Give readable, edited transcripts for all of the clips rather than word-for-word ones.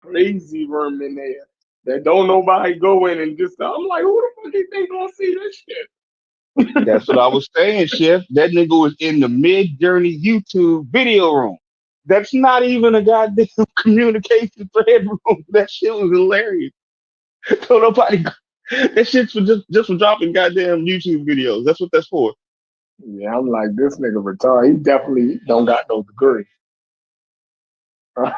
crazy room in there that don't nobody go in and just. I'm like, who the fuck you think gonna see this shit? That's what I was saying, Chef. That nigga was in the Mid Journey YouTube video room. That's not even a goddamn communication thread room. That shit was hilarious. So nobody, that shit's for just for dropping goddamn YouTube videos. That's what that's for. Yeah, I'm like, this nigga retarded. He definitely don't got no degree. I'm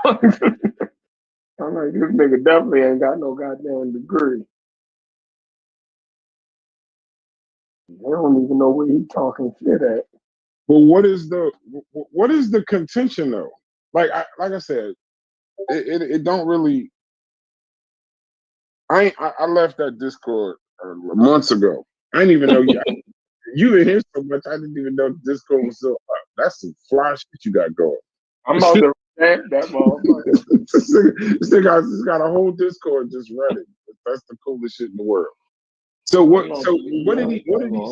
like, this nigga definitely ain't got no goddamn degree. They don't even know where he talking shit at. But what is the contention though? Like I said, it don't really. I left that Discord months ago. I didn't even know you in here so much. I didn't even know Discord was still up. That's some fly shit you got going. I'm about to rant that motherfucker. This got a whole Discord just running. That's the coolest shit in the world. So what did he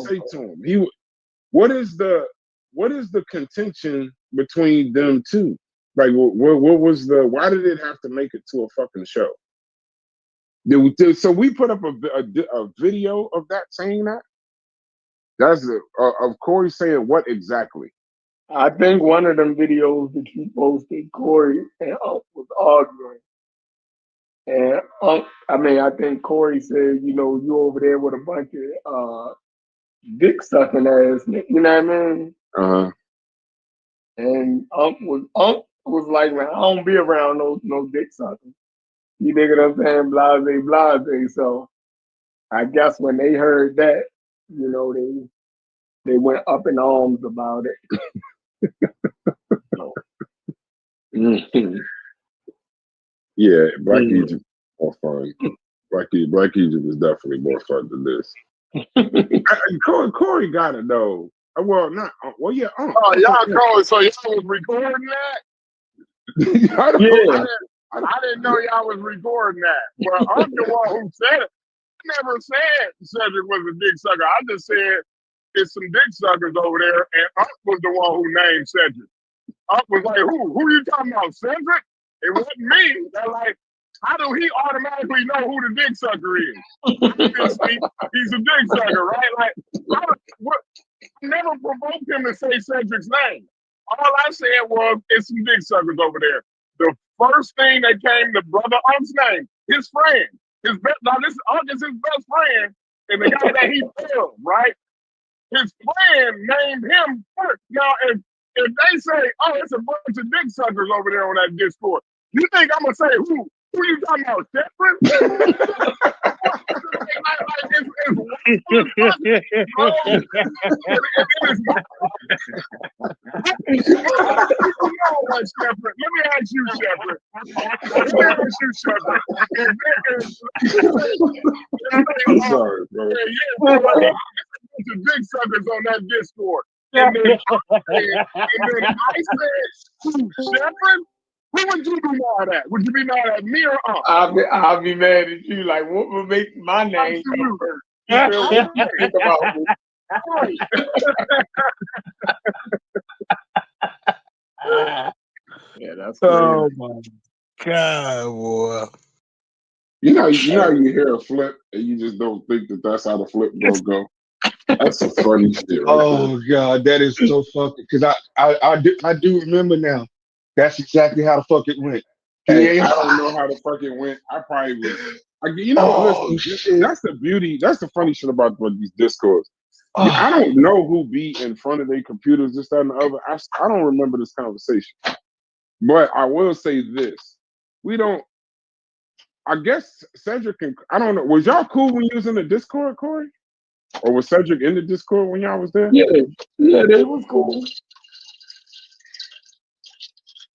say to him? What is the contention between them two? Like what was why did it have to make it to a fucking show? So we put up a video of that saying that. That's of Corey saying what exactly? I think one of them videos that you posted, Corey and Unc was arguing. And I think Corey said, you over there with a bunch of dick sucking ass, you know what I mean? Uh-huh. And Unc was like, man, I don't be around no dick sucking. You dig what I'm saying? Blase, blase. So I guess when they heard that, they went up in arms about it. Yeah, Black Egypt is more fun. Black Egypt is definitely more fun than this. Corey gotta know. Well, not well. Yeah. Oh, y'all calling? So y'all was recording that? Yeah. I didn't know y'all was recording that. Well, I'm the one who said it. I never said Cedric was a dick sucker. I just said it's some dick suckers over there, and Unc was the one who named Cedric. Unc was like, who you talking about, Cedric? It wasn't me. They're like, how do he automatically know who the dick sucker is? Obviously, he's a dick sucker, right? Like, I never provoked him to say Cedric's name. All I said was, it's some dick suckers over there. The first thing that came to Brother Unc's name, his friend. This Unc is his best friend, and the guy that he killed, right? His friend named him first. Now, if they say, oh, it's a bunch of dick suckers over there on that Discord, you think I'm going to say, who you talking about, Shepard? Let me ask you, Shepard. I'm sorry, bro. Big suckers on that Discord. And then I said, Shepard, who would you be mad at? Would you be mad at me or Unc? I'll be mad at you. Like, what would make my name come first? You feel what you think about me? Yeah, that's crazy. Oh my God, boy. You know you hear a flip and you just don't think that that's how the flip gonna go. That's some funny shit. Oh God, that is so fucking. Because I do remember now. That's exactly how the fuck it went. Hey, I don't know how the fuck it went. I probably was. Listen, that's the beauty. That's the funny shit about these discords. I don't know who be in front of their computers, this, that, and the other. I don't remember this conversation. But I will say this: we don't. I guess Cedric and I don't know. Was y'all cool when you was in the Discord, Corey? Or was Cedric in the Discord when y'all was there? Yeah, they was cool.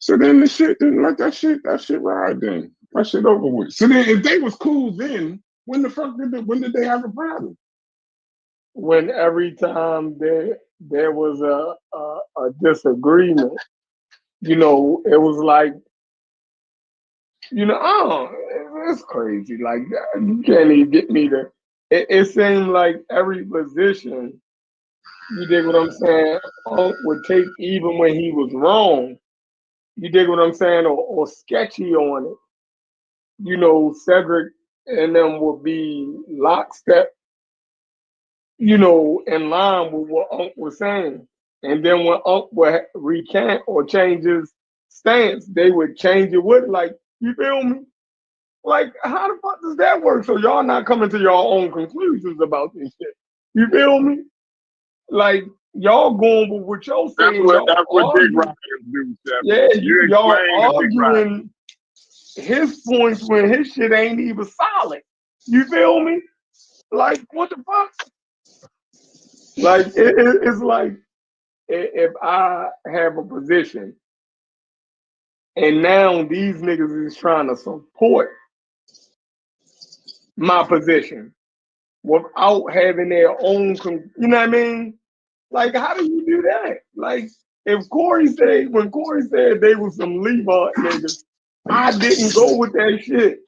So then the shit didn't let that shit ride then. That shit over with. So then if they was cool then, when did they have a problem? When every time there was a disagreement, it was like, it's crazy. Like, you can't even get me to. It seemed like every position, you dig what I'm saying, Unc would take even when he was wrong. You dig what I'm saying, or sketchy on it. Cedric and them would be lockstep, in line with what Unc was saying. And then when Unc would recant or change his stance, they would change it with like, you feel me? Like, how the fuck does that work? So y'all not coming to your own conclusions about this shit. You feel me? Like, y'all going with what y'all saying, y'all That's what dick argue. riders do, Seven. Yeah, You y'all explain the dick rider. arguing his points when his shit ain't even solid. You feel me? Like, what the fuck? Like, it's like if I have a position and now these niggas is trying to support my position without having their own, you know what I mean? Like, how do you do that? Like, if when Corey said they was some Levi niggas, I didn't go with that shit.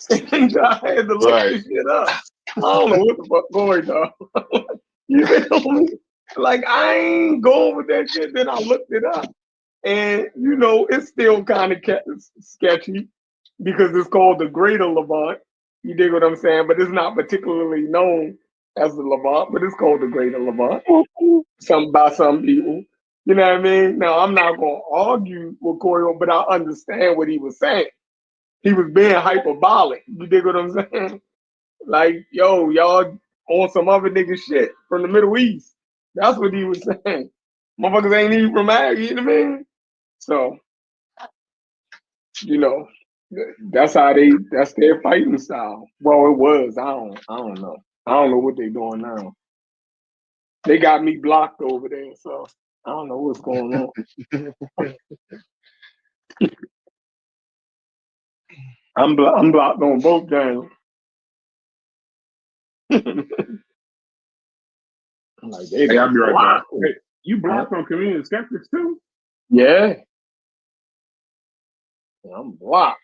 And I had to look Right. this shit up. I don't know what the fuck going on. You feel me? Like, I ain't going with that shit. Then I looked it up. And, it's still kind of sketchy because it's called the Greater Levant. You dig what I'm saying? But it's not particularly known as the Levant, but it's called the Greater Levant. By some people. You know what I mean? Now, I'm not going to argue with Corey, but I understand what he was saying. He was being hyperbolic. You dig what I'm saying? Like, yo, y'all on some other nigga shit from the Middle East. That's what he was saying. Motherfuckers ain't even from Mag, you know what I mean? So, you know, that's their fighting style. Well, it was. I don't know. I don't know what they're doing now. They got me blocked over there, so I don't know what's going on. I'm blocked on both channels. I'm like, they Hey, I'll done be right back. blocked me. Hey, you blocked on Chameleon Skeptics too? Yeah, I'm blocked.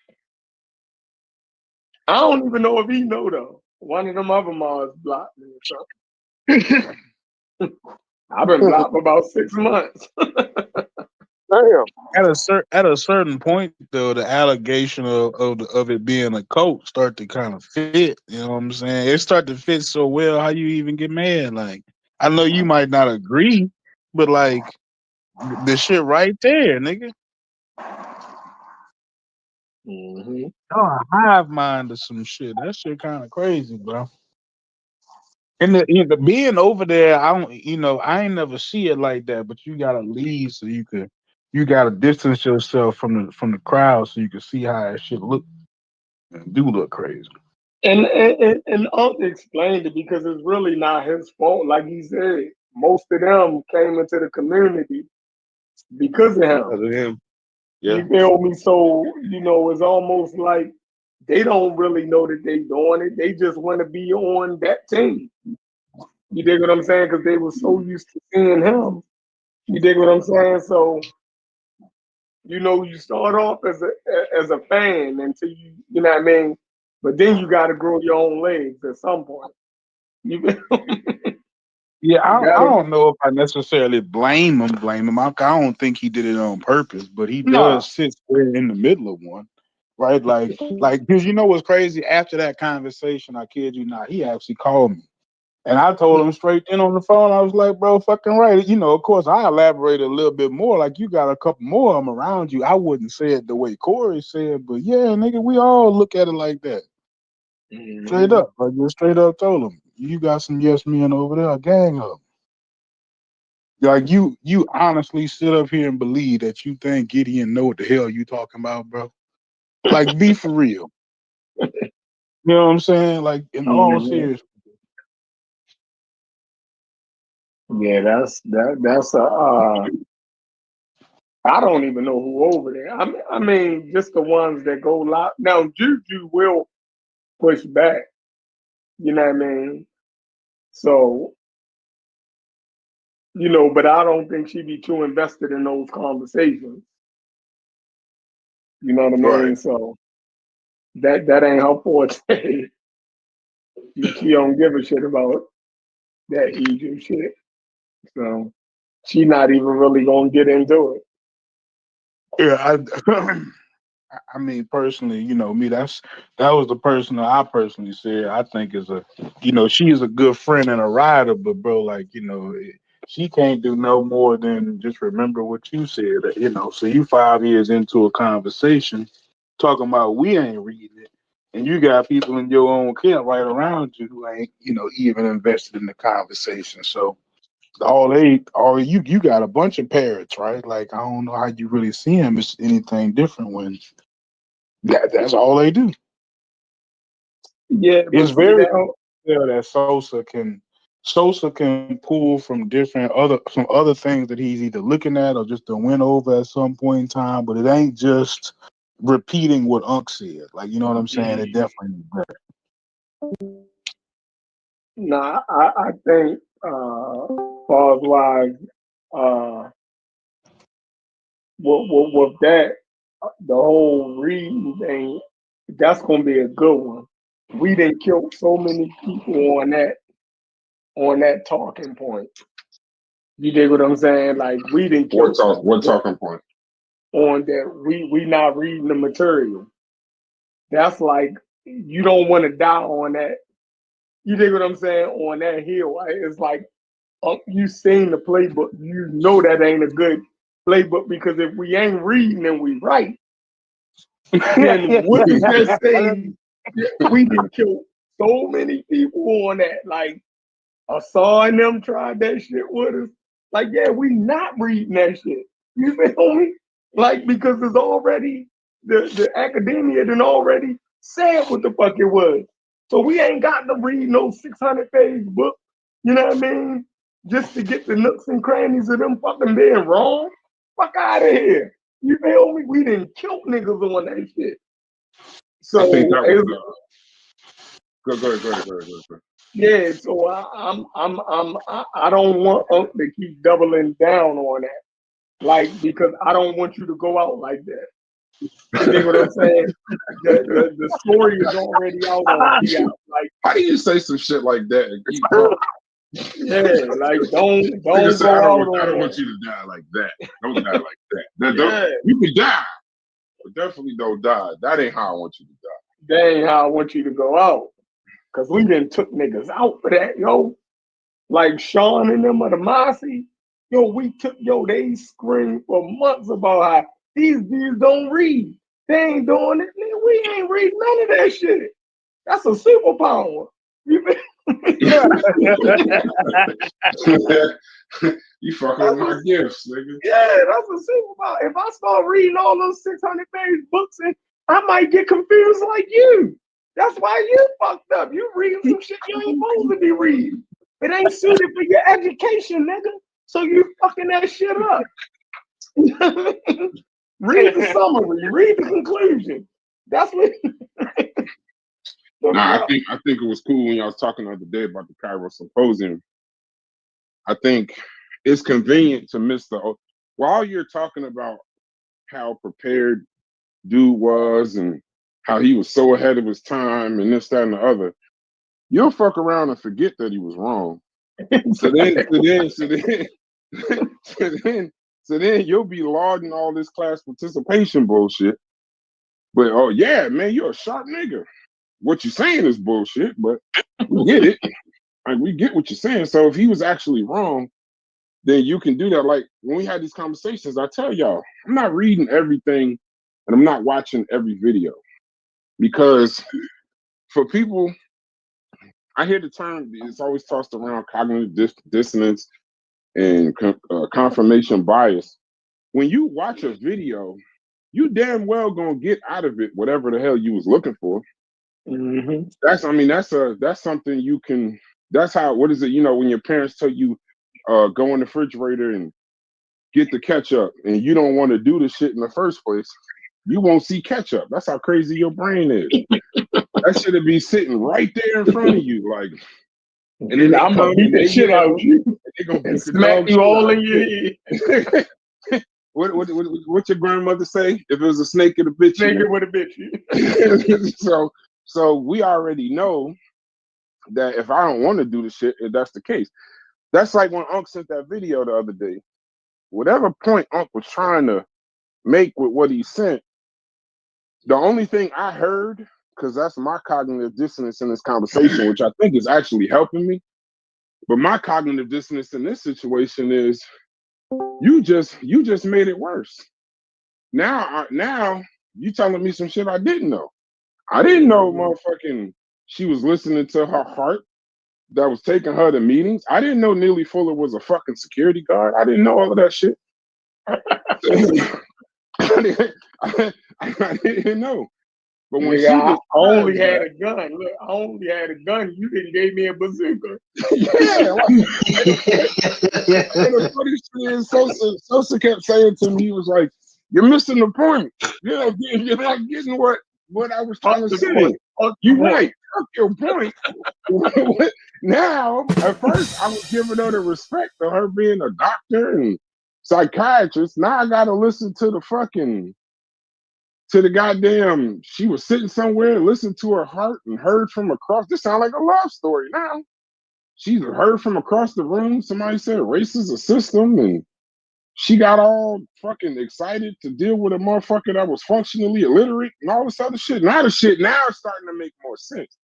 I don't even know if he know though. One of them other mods blocked me or something. I've been blocked for about 6 months. Damn. At a certain point though, the allegation of it being a cult start to kind of fit. You know what I'm saying? It start to fit so well. How you even get mad? Like, I know you might not agree, but like the shit right there, nigga. Mm-hmm. Oh, a hive mind or some shit. That shit kind of crazy, bro. And the being over there, I don't, I ain't never see it like that. But you gotta leave so you gotta distance yourself from the crowd so you can see how that shit look and do look crazy. And Unc explained it because it's really not his fault. Like he said, most of them came into the community because of him. Because of him. Yeah. You feel me? So, it's almost like they don't really know that they doing it. They just want to be on that team. You dig what I'm saying? Because they were so used to seeing him. You dig what I'm saying? So, you start off as a fan until you know what I mean? But then you got to grow your own legs at some point. You feel me? Yeah, You I gotta don't know if I necessarily blame him. Blame him. I don't think he did it on purpose, but he nah. does sit square in the middle of one, right? Like because you know what's crazy? After that conversation, I kid you not, he actually called me, and I told him straight in on the phone. I was like, "Bro, fucking right." Of course, I elaborated a little bit more. Like you got a couple more of them around you. I wouldn't say it the way Corey said, but yeah, nigga, we all look at it like that. Straight Mhm. up, like just straight up told him, you got some yes men over there, a gang of 'em. Like you honestly sit up here and believe that you think Gideon know what the hell you talking about, bro? Like be for real. You know what I'm saying? Like in all Mhm. seriousness. Yeah, that's a. I don't even know who over there. I mean, just the ones that go live. Now, Juju will push back. You know what I mean? So, but I don't think she'd be too invested in those conversations. You know what I Right. mean? So that ain't her forte. She don't give a shit about that Egypt shit. So she not even really gonna get into it. Yeah, I mean, personally, me. That was the person that I personally said I think is she's a good friend and a rider, but bro, like, she can't do no more than just remember what you said. So you 5 years into a conversation talking about we ain't reading it, and you got people in your own camp right around you who ain't, even invested in the conversation. So you got a bunch of parrots, right? Like I don't know how you really see them as anything different when that's all they do. Yeah, It's but see very now, clear that Sosa can pull from some other things that he's either looking at or just to win over at some point in time, but it ain't just repeating what Unc said. Like, you know what I'm saying? It definitely is better. nah, I think far as wise, uh, with that, the whole reading thing, that's gonna be a good one. We didn't kill so many people on that talking point. You dig what I'm saying? Like we didn't kill What talking point? on that. We not reading the material. That's like you don't want to die on that. You dig what I'm saying? On that hill, right? It's like you seen the playbook. You know that ain't a good playbook because if we ain't reading and we write, then what does that say? We didn't kill so many people on that. Like Asar and them tried that shit with us. Like, yeah, we not reading that shit. You feel me? Like, because it's already the academia done already said what the fuck it was. So we ain't got to read no 600-page book. You know what I mean? Just to get the nooks and crannies of them fucking being wrong. Fuck out of here. You feel me? We didn't kill niggas on that shit. I think So that was it's go ahead. yeah, so I don't want Unc to keep doubling down on that. Like because I don't want you to go out like that. You dig what I'm saying? The story is already out on Be Out. Like, How do you say some shit like that and keep talking? yeah, like don't Nigga don't said, go out I on don't want that. you to die like that. Don't die like that. Now, Yeah, you can die, but definitely don't die. That ain't how I want you to die. that ain't how I want you to go out. Cause we done took niggas out for that, yo. Like Sean and them of the Mossy, they screamed for months about how these dudes don't read. They ain't doing it. Nigga, we ain't reading none of that shit. That's a superpower. You feel- You fucking with that's my a, gifts, nigga. yeah, that's a superpower. If I start reading all those 600-page books, and I might get confused like you. That's why you fucked up. You reading some shit you ain't supposed to be reading. It ain't suited for your education, nigga. So you fucking that shit up. Read the summary. Read the conclusion. That's what the Nah, fuck. I think it was cool when y'all was talking the other day about the Cairo symposium. I think it's convenient to miss while you're talking about how prepared dude was and how he was so ahead of his time and this, that, and the other. You'll fuck around and forget that he was wrong. So then you'll be lauding all this class participation bullshit. But oh yeah, man, you're a sharp nigga. What you're saying is bullshit, but we get it. Like we get what you're saying. So if he was actually wrong, then you can do that. Like when we had these conversations, I tell y'all, I'm not reading everything and I'm not watching every video because for people, I hear the term, it's always tossed around cognitive dissonance and confirmation bias. When you watch a video, you damn well gonna get out of it whatever the hell you was looking for. Mm-hmm. That's something you can. That's how. What is it? When your parents tell you, go in the refrigerator and get the ketchup, and you don't want to do the shit in the first place, you won't see ketchup. That's how crazy your brain is. That should be sitting right there in front of you, like. And then they I'm gonna come beat and the they shit out yell, of you they're gonna and beat the smack dog you shit all out in your head. of you. What your grandmother say? If it was a snake, it'd bitch Nigga you. with a bitch. So we already know that if I don't want to do the shit, if that's the case. That's like when Unc sent that video the other day. Whatever point Unc was trying to make with what he sent, The only thing I heard, because that's my cognitive dissonance in this conversation, which I think is actually helping me. But my cognitive dissonance in this situation is you just made it worse. Now you telling me some shit I didn't know. I didn't know motherfucking she was listening to her heart that was taking her to meetings. I didn't know Neely Fuller was a fucking security guard. I didn't know all of that shit. I didn't know. But when Nigga, she I only described had that, a gun. Look, I only had a gun. You didn't gave me a bazooka. yeah, like, and the funny shit is, Sosa kept saying to me, he was like, "You're missing the point. You're not getting what I was trying Fuck to the say. point. Fuck the You're point. right. Fuck your point." Now, at first, I was giving her the respect of her being a doctor and psychiatrist. Now I got to listen to the goddamn. She was sitting somewhere, listened to her heart, and heard from across. This sounds like a love story now. She heard from across the room. Somebody said race is a system, and she got all fucking excited to deal with a motherfucker that was functionally illiterate and all this other shit. Now the shit now is starting to make more sense.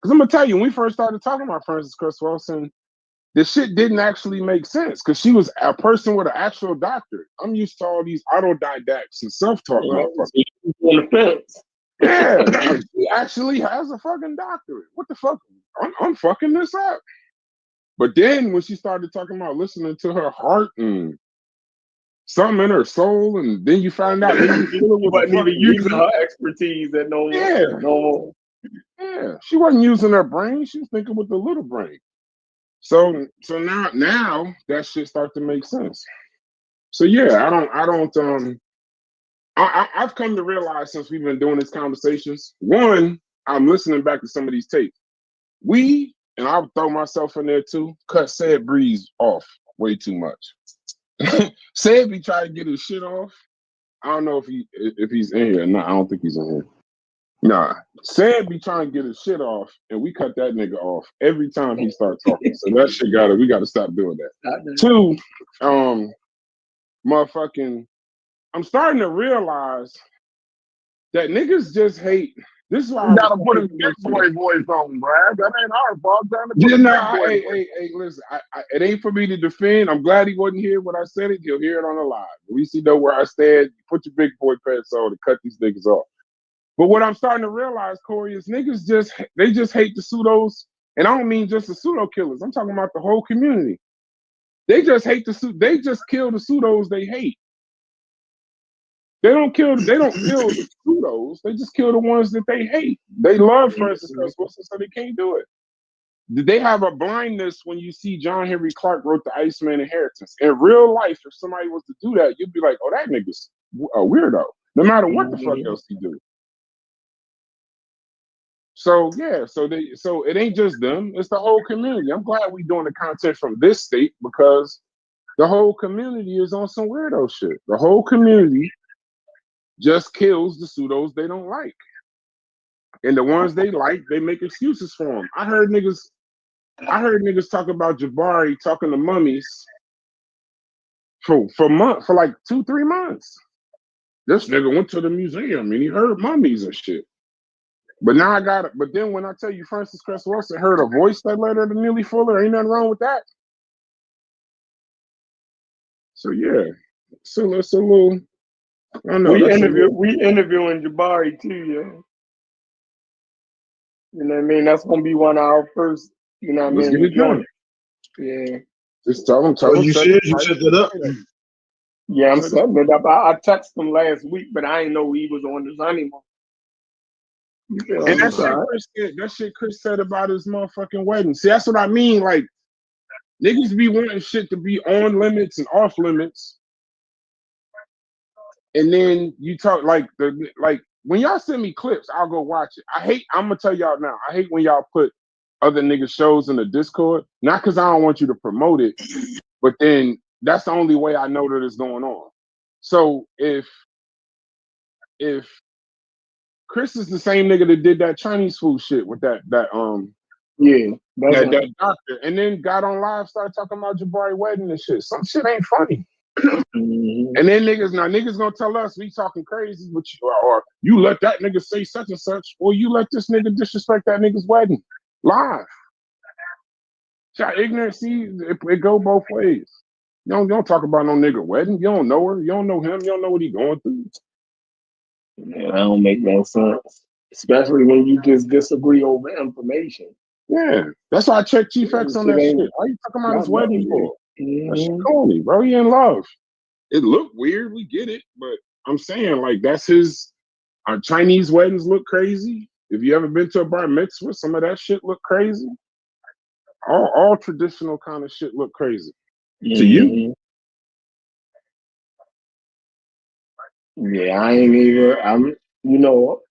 Because I'm gonna tell you, when we first started talking about Frances Cress Wilson, the shit didn't actually make sense because she was a person with an actual doctorate. I'm used to all these autodidacts and self-taught motherfuckers. On the fence. Yeah, like she actually has a fucking doctorate. What the fuck? I'm fucking this up. But then when she started talking about listening to her heart and something in her soul, and then you find out Neely Fuller She was a wasn't even fucking using idiot. her expertise at no Yeah, yeah. She wasn't using her brain. She was thinking with the little brain. So now that shit starts to make sense. So yeah, I've come to realize since we've been doing these conversations, one, I'm listening back to some of these tapes. We, and I'll throw myself in there too, cut Said Breeze off way too much. Said be trying to get his shit off. I don't know if he's in here. No, I don't think he's in here. Nah. Said be trying to get his shit off, and we cut that nigga off every time he starts talking. So that shit we gotta stop doing that. Two, motherfucking, I'm starting to realize that niggas just hate. This is why You I was gotta put his talking big to boy voice on, Brad. That ain't our fault. Trying to put yeah, a no, big boy hey, voice. hey, listen. It ain't for me to defend. I'm glad he wasn't here when I said it. He'll hear it on the live. At least he know where I stand. Put your big boy pants on to cut these niggas off. But what I'm starting to realize, Corey, is niggas just hate the pseudos, and I don't mean just the pseudo killers. I'm talking about the whole community. They just hate they just kill the pseudos they hate. They don't kill the pseudos. They just kill the ones that they hate. They love Frances Cress Wilson, so they can't do it. They have a blindness when you see John Henry Clark wrote the Iceman Inheritance. In real life, if somebody was to do that, you'd be like, oh, that nigga's a weirdo, no matter what the fuck else he do. So yeah, so it ain't just them, it's the whole community. I'm glad we doing the content from this state because the whole community is on some weirdo shit. The whole community just kills the pseudos they don't like. And the ones they like, they make excuses for them. I heard niggas talk about Jabari talking to mummies for like 2-3 months. This nigga went to the museum and he heard mummies and shit. But now I got it. But then when I tell you Frances Cress Wilson heard a voice that led her to Neely Fuller, ain't nothing wrong with that. So yeah. So that's a little I don't know. We interviewing Jabari too, yo. You know what I mean? That's gonna be one of our first, you know what I let's mean, get it done. Yeah. Just tell him. You set it up. Yeah, I'm setting it up. I texted him last week, but I didn't know he was on his honeymoon. And that shit Chris said about his motherfucking wedding. See, that's what I mean. Like, niggas be wanting shit to be on limits and off limits. And then you talk like when y'all send me clips, I'll go watch it. I'm gonna tell y'all now, I hate when y'all put other niggas' shows in the Discord. Not because I don't want you to promote it, but then that's the only way I know that it's going on. So if Chris is the same nigga that did that Chinese food shit with that doctor, and then got on live, started talking about Jabari wedding and shit. Some shit ain't funny. Mhm. And then niggas gonna tell us we talking crazy, but or you let that nigga say such and such, or you let this nigga disrespect that nigga's wedding live. Y'all ignorant, see, it go both ways. You don't talk about no nigga wedding. You don't know her. You don't know him. You don't know what he going through. Yeah, that don't make no sense. Especially when you just disagree over information. Yeah, that's why I checked Chief X on Shit that ain't shit. Why you talking about his got wedding nothing to for? do. That shit Mhm. corny, bro. He in love. It looked weird. We get it, but I'm saying like that's his. Our Chinese weddings look crazy. If you ever been to a bar mitzvah, some of that shit look crazy. All traditional kind of shit look crazy to you. Mhm. Yeah, I ain't even.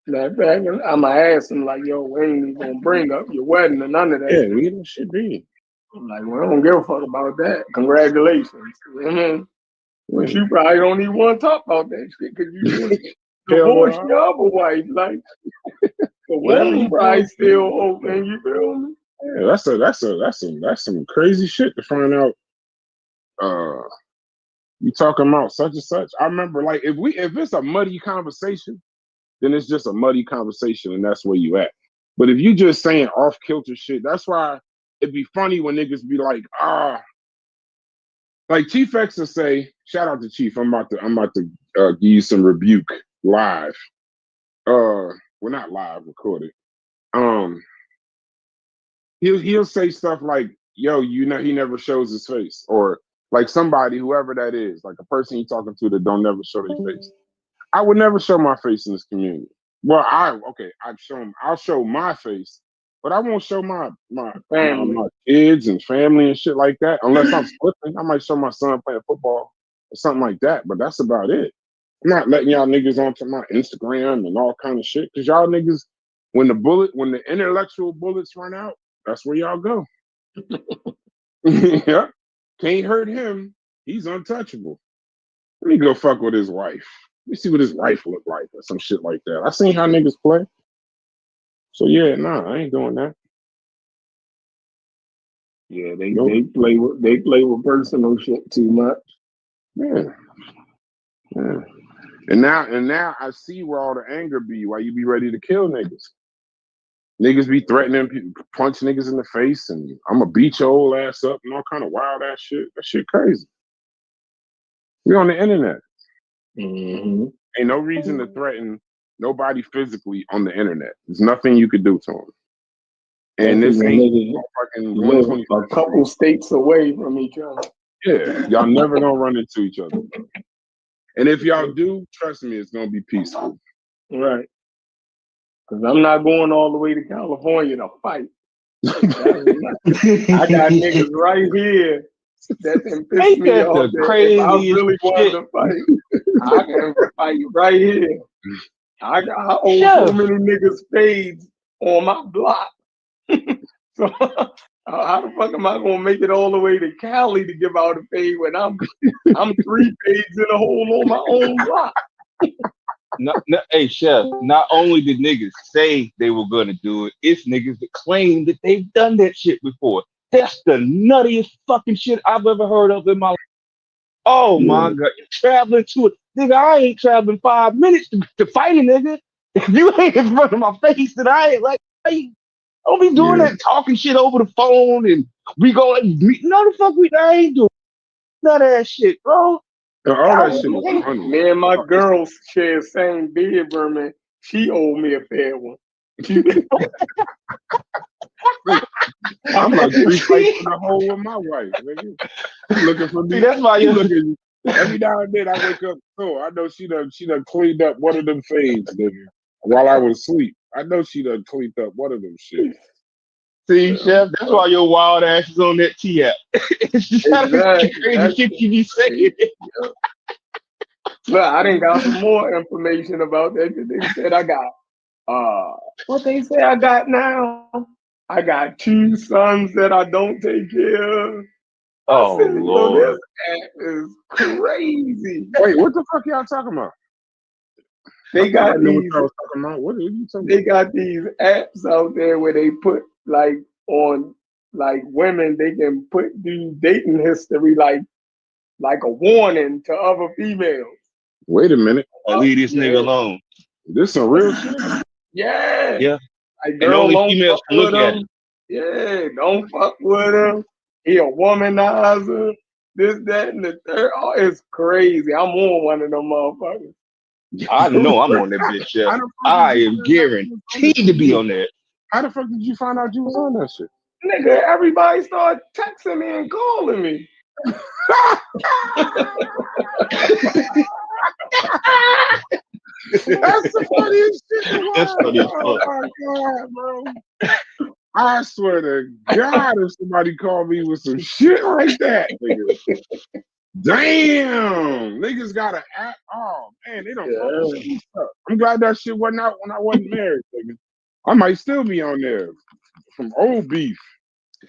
Matter of fact, I'm gonna ask him like, yo, we ain't even gonna bring up your wedding or none of that Yeah, shit. we that should be. I'm like, well, I don't give a fuck about that. Congratulations. Mhm. But Yeah. you probably don't even want to talk about that shit because you just Hell divorced no. your other wife. Like, the Whatever womb he probably going still through. open. You feel me? Yeah, that's some crazy shit to find out. Uh, you talking about such and such. I remember like if it's a muddy conversation, then it's just a muddy conversation, and that's where you at. But if you just saying off kilter shit, that's why it'd be funny when niggas be like, like Chief X will say, shout out to Chief. I'm about to give you some rebuke live. Well, not live, recorded. Um, he'll say stuff like, "Yo, you know, he never shows his face," or like somebody, whoever that is, like a person you talking to that don't never show their face. I would never show my face in this community. Well, I'll show my face, but I won't show my Family. kids and family and shit like that unless I'm slipping. I might show my son playing football or something like that, but that's about it. I'm not letting y'all niggas onto my Instagram and all kind of shit because y'all niggas, when the intellectual bullets run out, that's where y'all go. Yeah, can't hurt him. He's untouchable. Let me go fuck with his wife. Let me see what his wife look like or some shit like that. I seen how niggas play. So yeah, nah, I ain't doing that. Yeah, Nope. they play with personal shit too much. Yeah. Yeah. And now I see where all the anger be, why you be ready to kill niggas. Niggas be threatening people, punch niggas in the face, and I'm gonna beat your old ass up and all kind of wild ass shit. That shit crazy. We on the internet. Mm-hmm. Ain't no reason to threaten nobody physically on the internet. There's nothing you could do to them. And Especially this when ain't niggas fucking live 120. a couple states away from each other. Yeah, y'all never gonna run into each other. And if y'all do, trust me, it's gonna be peaceful. Right. Because I'm not going all the way to California to fight. I got niggas right here that can piss Ain't me that off the that if I craziest really wanted shit? to fight, I can fight right here. I own so Chef, many niggas spades on my block. So how the fuck am I gonna make it all the way to Cali to give out a fade when I'm 3 fades in a hole on my own block? hey Chef, not only did niggas say they were gonna do it, it's niggas that claim that they've done that shit before. That's the nuttiest fucking shit I've ever heard of in my life. Oh my Yeah. god, you're traveling to it. Nigga, I ain't traveling 5 minutes to fight a nigga. If you ain't in front of my face, then I ain't like, hey, don't be doing Yeah. that talking shit over the phone and we go like, no the fuck I ain't doing none of that shit, bro. And all I that was shit is like, funny. Me and my girls share the same bed, Vermin. She owed me a fair one. She, I'm like 3 fights see, in a hole with my wife, nigga. She looking for see, me. that's why She you looking every now and then I wake up so I know she done cleaned up one of them fades, nigga. While I was asleep. I know she done cleaned up one of them shit. see, yeah, Chef, that's why your wild ass is on that T app. It's just how the exactly. crazy That's shit you be saying. yeah. Look, I didn't got some more information about that. They said I got what they say I got now. I got 2 sons that I don't take care of. I Oh said, yo, this Lord. app is crazy. Wait, what the fuck y'all talking about? I They thought I got knew what these y'all was talking about. What are you talking they about? got these apps out there where they put like on like women, they can put the dating history like like a warning to other females. Wait a minute. Leave this Yeah, nigga alone. This some real shit? yeah. Yeah. Like, And girl, only don't females fuck can with look at it. him. Yeah, don't fuck with him. He a womanizer. This, that, and the third. Oh, it's crazy. I'm on one of them motherfuckers. I know I'm on that bitch, Chef. How the fuck I did you am find out you was on guaranteed to be on that. How the fuck did you find out you was on that shit? Nigga, everybody started texting me and calling me. That's the funniest shit in the That's world. funny as Oh fuck. my god, bro. I swear to God, if somebody called me with some shit like that, nigga. Damn, niggas got an app. Oh man, they don't focus Yeah. me up. I'm glad that shit wasn't out when I wasn't married, nigga. I might still be on there from old beef.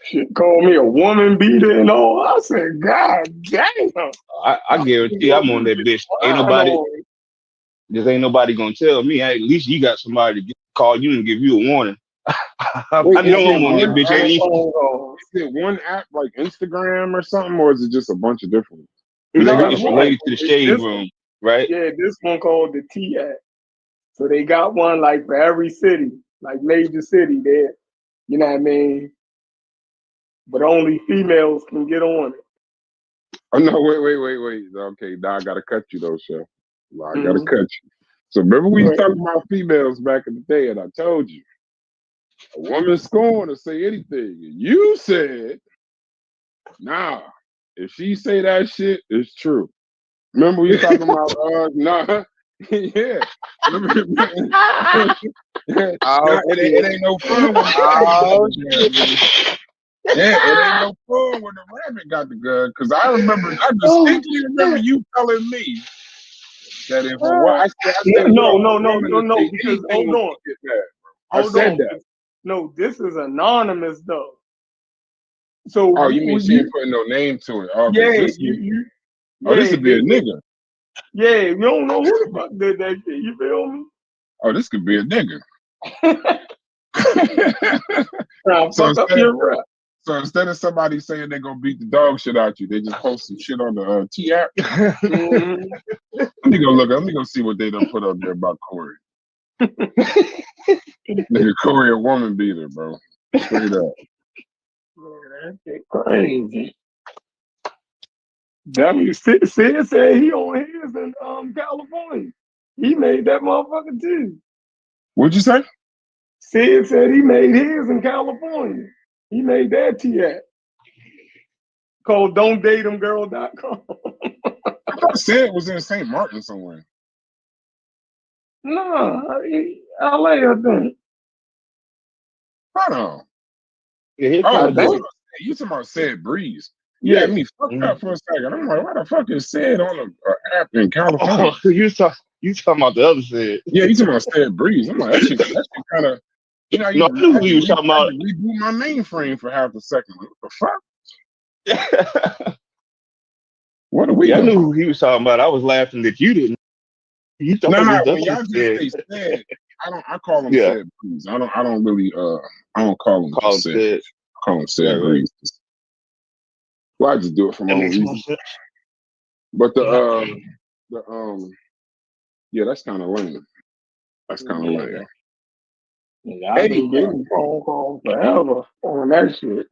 Shit called me a woman beater and all. I said, God damn. I guarantee I'm on that bitch. Ain't nobody, just ain't nobody gonna tell me. Hey, at least you got somebody to call you and give you a warning. I Wait, know I'm on that bitch. Ain't is it one app like Instagram or something, or is it just a bunch of different? it's related to the shade room, right? Yeah, this one called the T app. So they got one like for every city, like major city there. You know what I mean? But only females can get on it. Oh no, wait. Okay, now I gotta cut you though, Chef. Well, I gotta Mhm. cut you. So remember we was Right. talking about females back in the day, and I told you a woman's scorn to say anything. And you said, nah, if she say that shit, it's true. Remember we was talking about nah, yeah. It ain't no fun when yeah, it ain't no fun when the rabbit got the gun. Cause I distinctly remember you telling me that if I said No, because hold on. Get mad. I Hold said on. that. No, this is anonymous though. So Oh, you mean she ain't putting no name to it? Oh, yeah, this would be a nigga. Yeah, you don't know who the fuck did that shit. You feel me? Oh, this could be a nigga. So instead of somebody saying they're gonna beat the dog shit out you, they just post some shit on the T app. Mm-hmm. Let me go look. Let me go see what they done put up there about Corey. Nigga, Corey a woman beater, bro. Straight up. Man, that shit crazy. Sid said he on his in California. He made that motherfucker too. What'd you say? Sid said he made his in California. He made that T-app called don'tdateemgirl.com. I thought Sid was in St. Martin somewhere. Nah, LA, I think. Hold on. Yeah, You talking about Sid Breeze. You Yeah. had me fucked up for a second. I'm like, why the fuck is Sid on an app in California? Oh, you talking about the other Sid? Yeah, you talking about Sid Breeze. I'm like, that shit kind of, No, I knew who you was talking about. Reboot my mainframe for half a second. What the fuck? What are we Yeah, I doing? knew who he was talking about. I was laughing that you didn't. You thought No, it was when y'all just say Sid, I call him Sid Breeze. I don't really I don't call him just Sid. I call him Sid Breeze. Well, I just do it for my own reasons. But yeah, that's kind of lame. That's kind of lame. Yeah, I've been getting phone calls forever on that shit.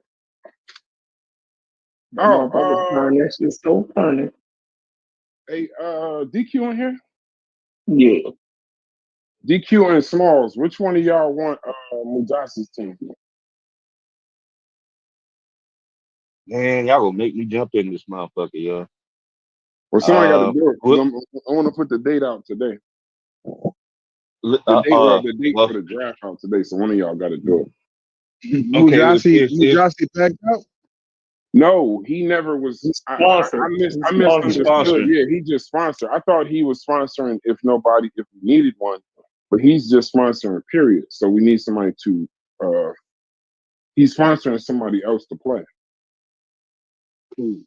Motherfuckers find that shit so funny. Hey, DQ in here? Yeah. DQ and Smalls, which one of y'all want Mujasi's team? Man, y'all gonna make me jump in this motherfucker, yo. Well, somebody got to do it. I want to put the date out today. The date for the draft out today, so one of y'all got to do it. Mujasi packed up? No, he never was. I misunderstood. Yeah, he just sponsored. I thought he was sponsoring if we needed one, but he's just sponsoring. Period. So we need somebody to. He's sponsoring somebody else to play. Cool.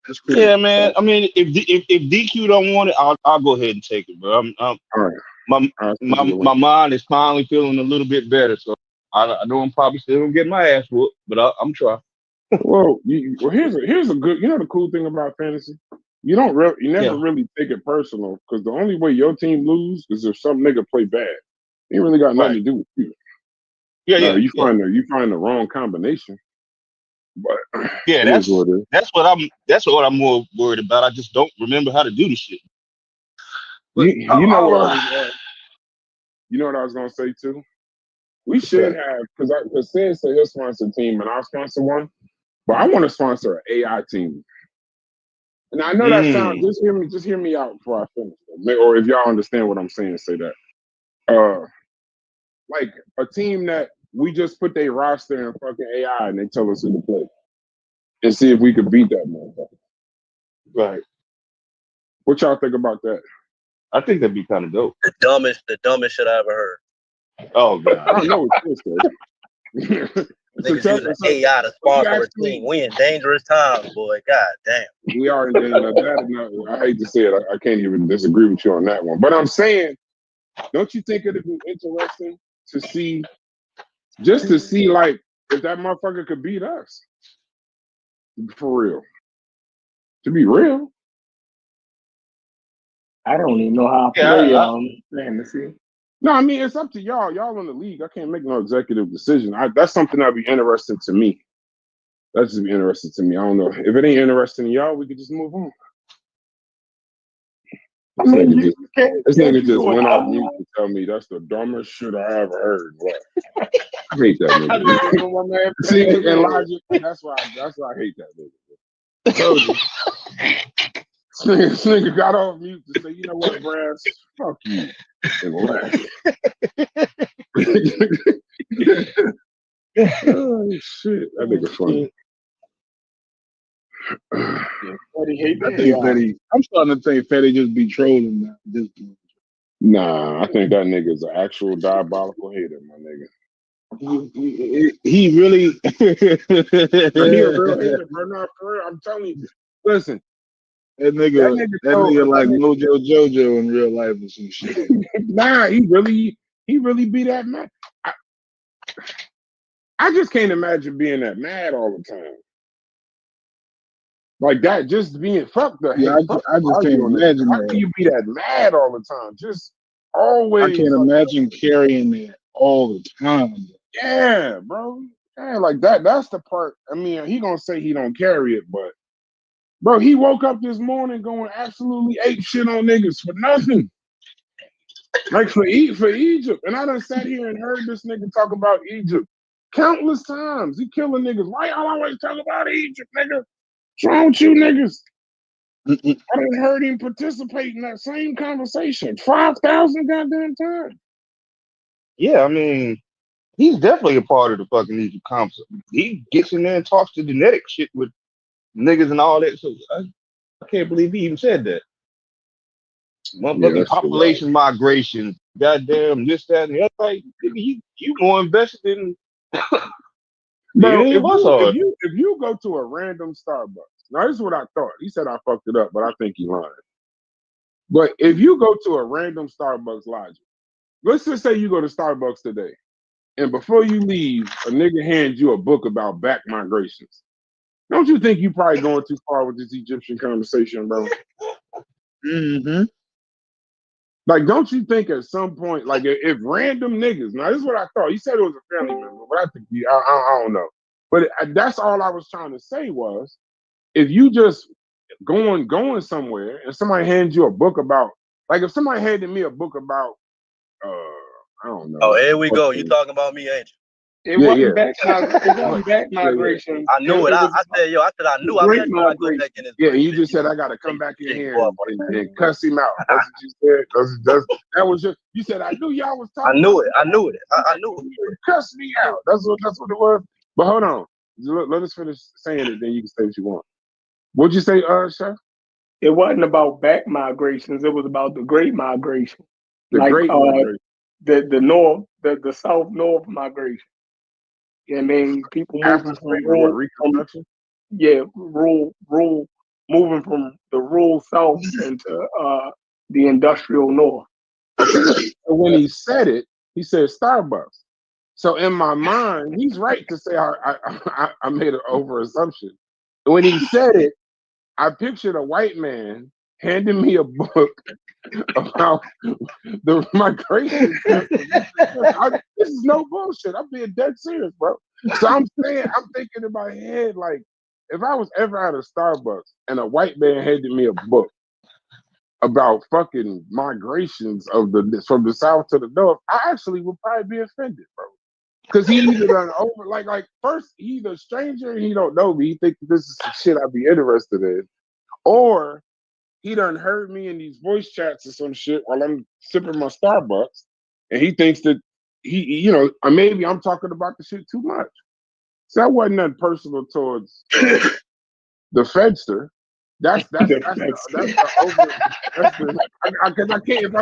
That's cool. Yeah, man. I mean, if DQ don't want it, I'll go ahead and take it, bro. All right. My mind is finally feeling a little bit better, so I know I'm probably still gonna get my ass whooped, but I'm trying. Well, here's a good. You know the cool thing about fantasy? You never Yeah, really take it personal because the only way your team lose is if some nigga play bad. It ain't really got nothing right. to do with you. Yeah, No, yeah, you yeah, find the wrong combination, but yeah. it is what it is. That's what I'm more worried about. I just don't remember how to do this shit. But You know what I was uh, you know what I was gonna say too. We what's should that? have because Sid said he'll sponsor a team and I'll sponsor one, but I want to sponsor an AI team. And I know that sounds Mm, just hear me out before I finish. Or if y'all understand what I'm saying, say that. Like a team that we just put their roster in fucking AI and they tell us who to play and see if we could beat that motherfucker. right. What y'all think about that? I think that'd be kind of dope. The dumbest shit I ever heard. Oh I god. don't know what this is. so Niggas tell using so AI to we sponsor a actually team. We in dangerous times, boy. God damn. we are in danger. No, I hate to say it. I can't even disagree with you on that one. But I'm saying, don't you think it'd be interesting to see like if that motherfucker could beat us for real? To be real. I don't even know how I Yeah, play I, fantasy. No, I mean it's up to y'all. Y'all in the league. I can't make no executive decision. That's something that'd be interesting to me. That's just be interesting to me. I don't know. If it ain't interesting to y'all, we could just move on. I This mean, nigga you just can't, this can't nigga you just do went off another mute one? to tell me that's the dumbest shit I ever heard. What? I hate that I nigga. just think of my man See, playing his and head. Logic, that's why I hate that nigga. Told you. This nigga got off mute to say, you know what, Brass? Fuck you. And left. Oh shit. That nigga funny. Yeah, Freddie hate I the think AI. Fetty. I'm starting to think Fetty just be trolling now. Just Nah, I think that nigga's an actual diabolical hater, my nigga. he really. He a real hater, bro. Not for real. I'm telling you. Listen, That that nigga, nigga that told nigga that like nigga, Mojo Jojo in real life and some shit. nah, he really be that mad. I just can't imagine being that mad all the time. Like that, just being fuck the Yeah, hate, fuck I just can't arguing. imagine How can that. you be that mad all the time? Just I always can't like, imagine carrying that all the time. yeah, bro. Yeah, like that. That's the part. I mean, he gonna say he don't carry it, but bro, he woke up this morning going absolutely ape shit on niggas for nothing. Like for Egypt. And I done sat here and heard this nigga talk about Egypt countless times. He killing niggas. Why y'all always talk about Egypt, nigga? What's wrong with you niggas? Mm-mm. I done heard him participate in that same conversation 5,000 goddamn times. yeah. I mean, he's definitely a part of the fucking Egypt council. He gets in there and talks to genetic shit with niggas and all that. So I can't believe he even said that. Yeah, Motherfucking that's the wild. population migration, goddamn this, that, and the other. Like, nigga, you more invested in Bro, any if of us you if are. you if you go to a random Starbucks, now this is what I thought. He said I fucked it up, but I think he lying. But if you go to a random Starbucks Logic, let's just say you go to Starbucks today, and before you leave, a nigga hands you a book about back migrations. Don't you think you probably going too far with this Egyptian conversation, bro? Mm-hmm. Like, don't you think at some point, like, if random niggas, now this is what I thought. He said it was a family member, but I think I don't know. But that's all I was trying to say was, if you just going somewhere and somebody hands you a book about, like, if somebody handed me a book about, I don't Oh, know, here we go. You talking about me, ain't It yeah, wasn't yeah, back. It yeah, wasn't back yeah. migration. I knew it. It I was said, yo, I the knew. I great bet you I go migration. back in his Yeah, grave. you just said I got to come back in here and cuss him out. That's what you said. That was just you said. I knew y'all was I talking knew about it. I knew it. I knew it. cuss me out. That's what it was. But hold on, let us finish saying it. Then you can say what you want. What'd you say, Chef? It wasn't about back migrations. It was about the great migration, The like Great Migration. the north, the south north migration. I mean, people After moving from slavery, what rural, Reconstruction? rural, moving from the rural south into the industrial north. Okay. So when he said it, he said Starbucks. So in my mind, he's right to say I made an over assumption. When he said it, I pictured a white man handing me a book about the migration system. This is no bullshit. I'm being dead serious, bro. So I'm thinking in my head, like, if I was ever at a Starbucks and a white man handed me a book about fucking migrations of from the south to the north, I actually would probably be offended, bro. Because he either done over like first he's a stranger and he don't know me. He think this is some shit I'd be interested in, or he done heard me in these voice chats or some shit while I'm sipping my Starbucks, and he thinks that or maybe I'm talking about the shit too much. So that wasn't nothing personal towards the Fedster. That's the over. That's the because I can't.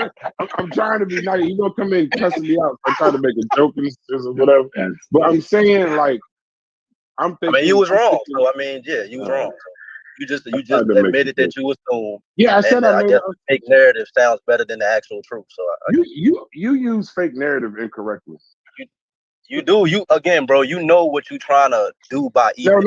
I'm trying to be nice. You gonna come in cussing me out. I'm trying to make a joke and whatever. But I'm saying like I'm thinking. I mean, you was wrong. So I mean, yeah, you was wrong. So you just admitted that you assumed. Yeah, I said I made guess fake narrative sounds better than the actual truth. So you use fake narrative incorrectly. You do. You again, bro. You know what you trying to do by even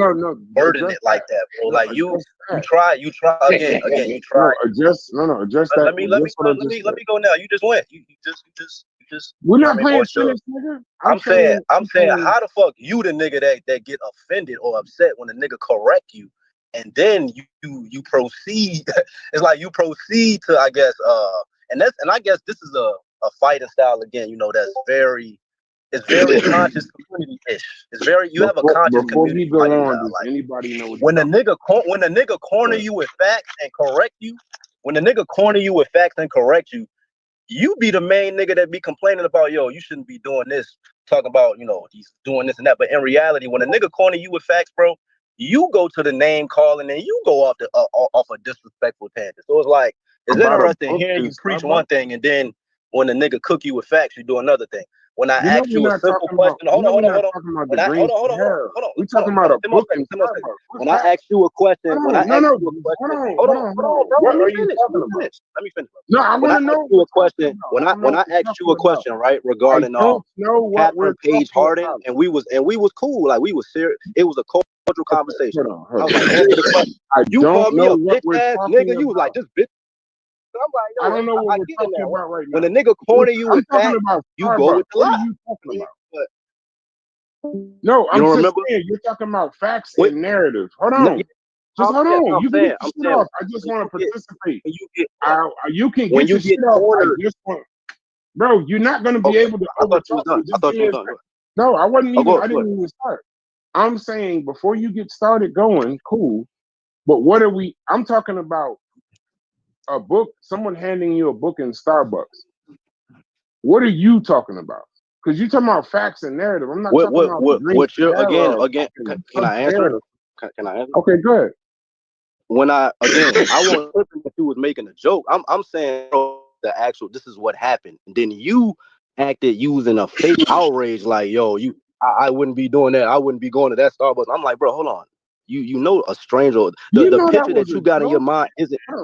wording it like that, bro. Like you try again. You try. Address that. Let me go now. You just went. You just. We're not playing tennis, nigga. I'm saying, how the fuck you the nigga that get offended or upset when a nigga correct you, and then you proceed. It's like you proceed to, I guess, and I guess this is a fighting style again. You know, that's very. It's very conscious community-ish. It's very you have a conscious community. Like, anybody know when a nigga corner you with facts and correct you, you be the main nigga that be complaining about, yo, you shouldn't be doing this, talking about, he's doing this and that. But in reality, when a nigga corner you with facts, bro, you go to the name calling and you go off a disrespectful tangent. So it's like it's interesting hearing you preach one thing and then when the nigga cook you with facts, you do another thing. When I ask you a simple question, hold on. We talking about a book. When I ask you a question, hold on, bro. Let me finish. No, I want to know you a question. When I asked you a question, right, regarding Catherine Page Harding, and we was cool, like we was serious. It was a cordial conversation. I was like, answer the question. You called me a bitch ass nigga. You was like, this bitch. I'm like, yo, I don't know what we're talking about right now. When a nigga corner you with that, you go with the lie. What are you talking about? No, I'm just saying you're talking about facts and narrative. Hold on. Just hold on. You can get your shit off. I just want to participate. You can get your shit off. Bro, you're not going to be able to. I thought you was done. No, I wasn't even. I didn't even start. I'm saying before you get started going, cool. But what are we? I'm talking about a book. Someone handing you a book in Starbucks. What are you talking about? Because you're talking about facts and narrative. I'm not talking about what you're again. Can I answer? Can I answer? Okay, go ahead. When I wasn't thinking that you was making a joke. I'm saying, bro, the actual. This is what happened. And then you acted using a fake outrage, like, yo, I wouldn't be doing that. I wouldn't be going to that Starbucks. I'm like, bro, hold on. You know a stranger. The picture that you got in your mind isn't. How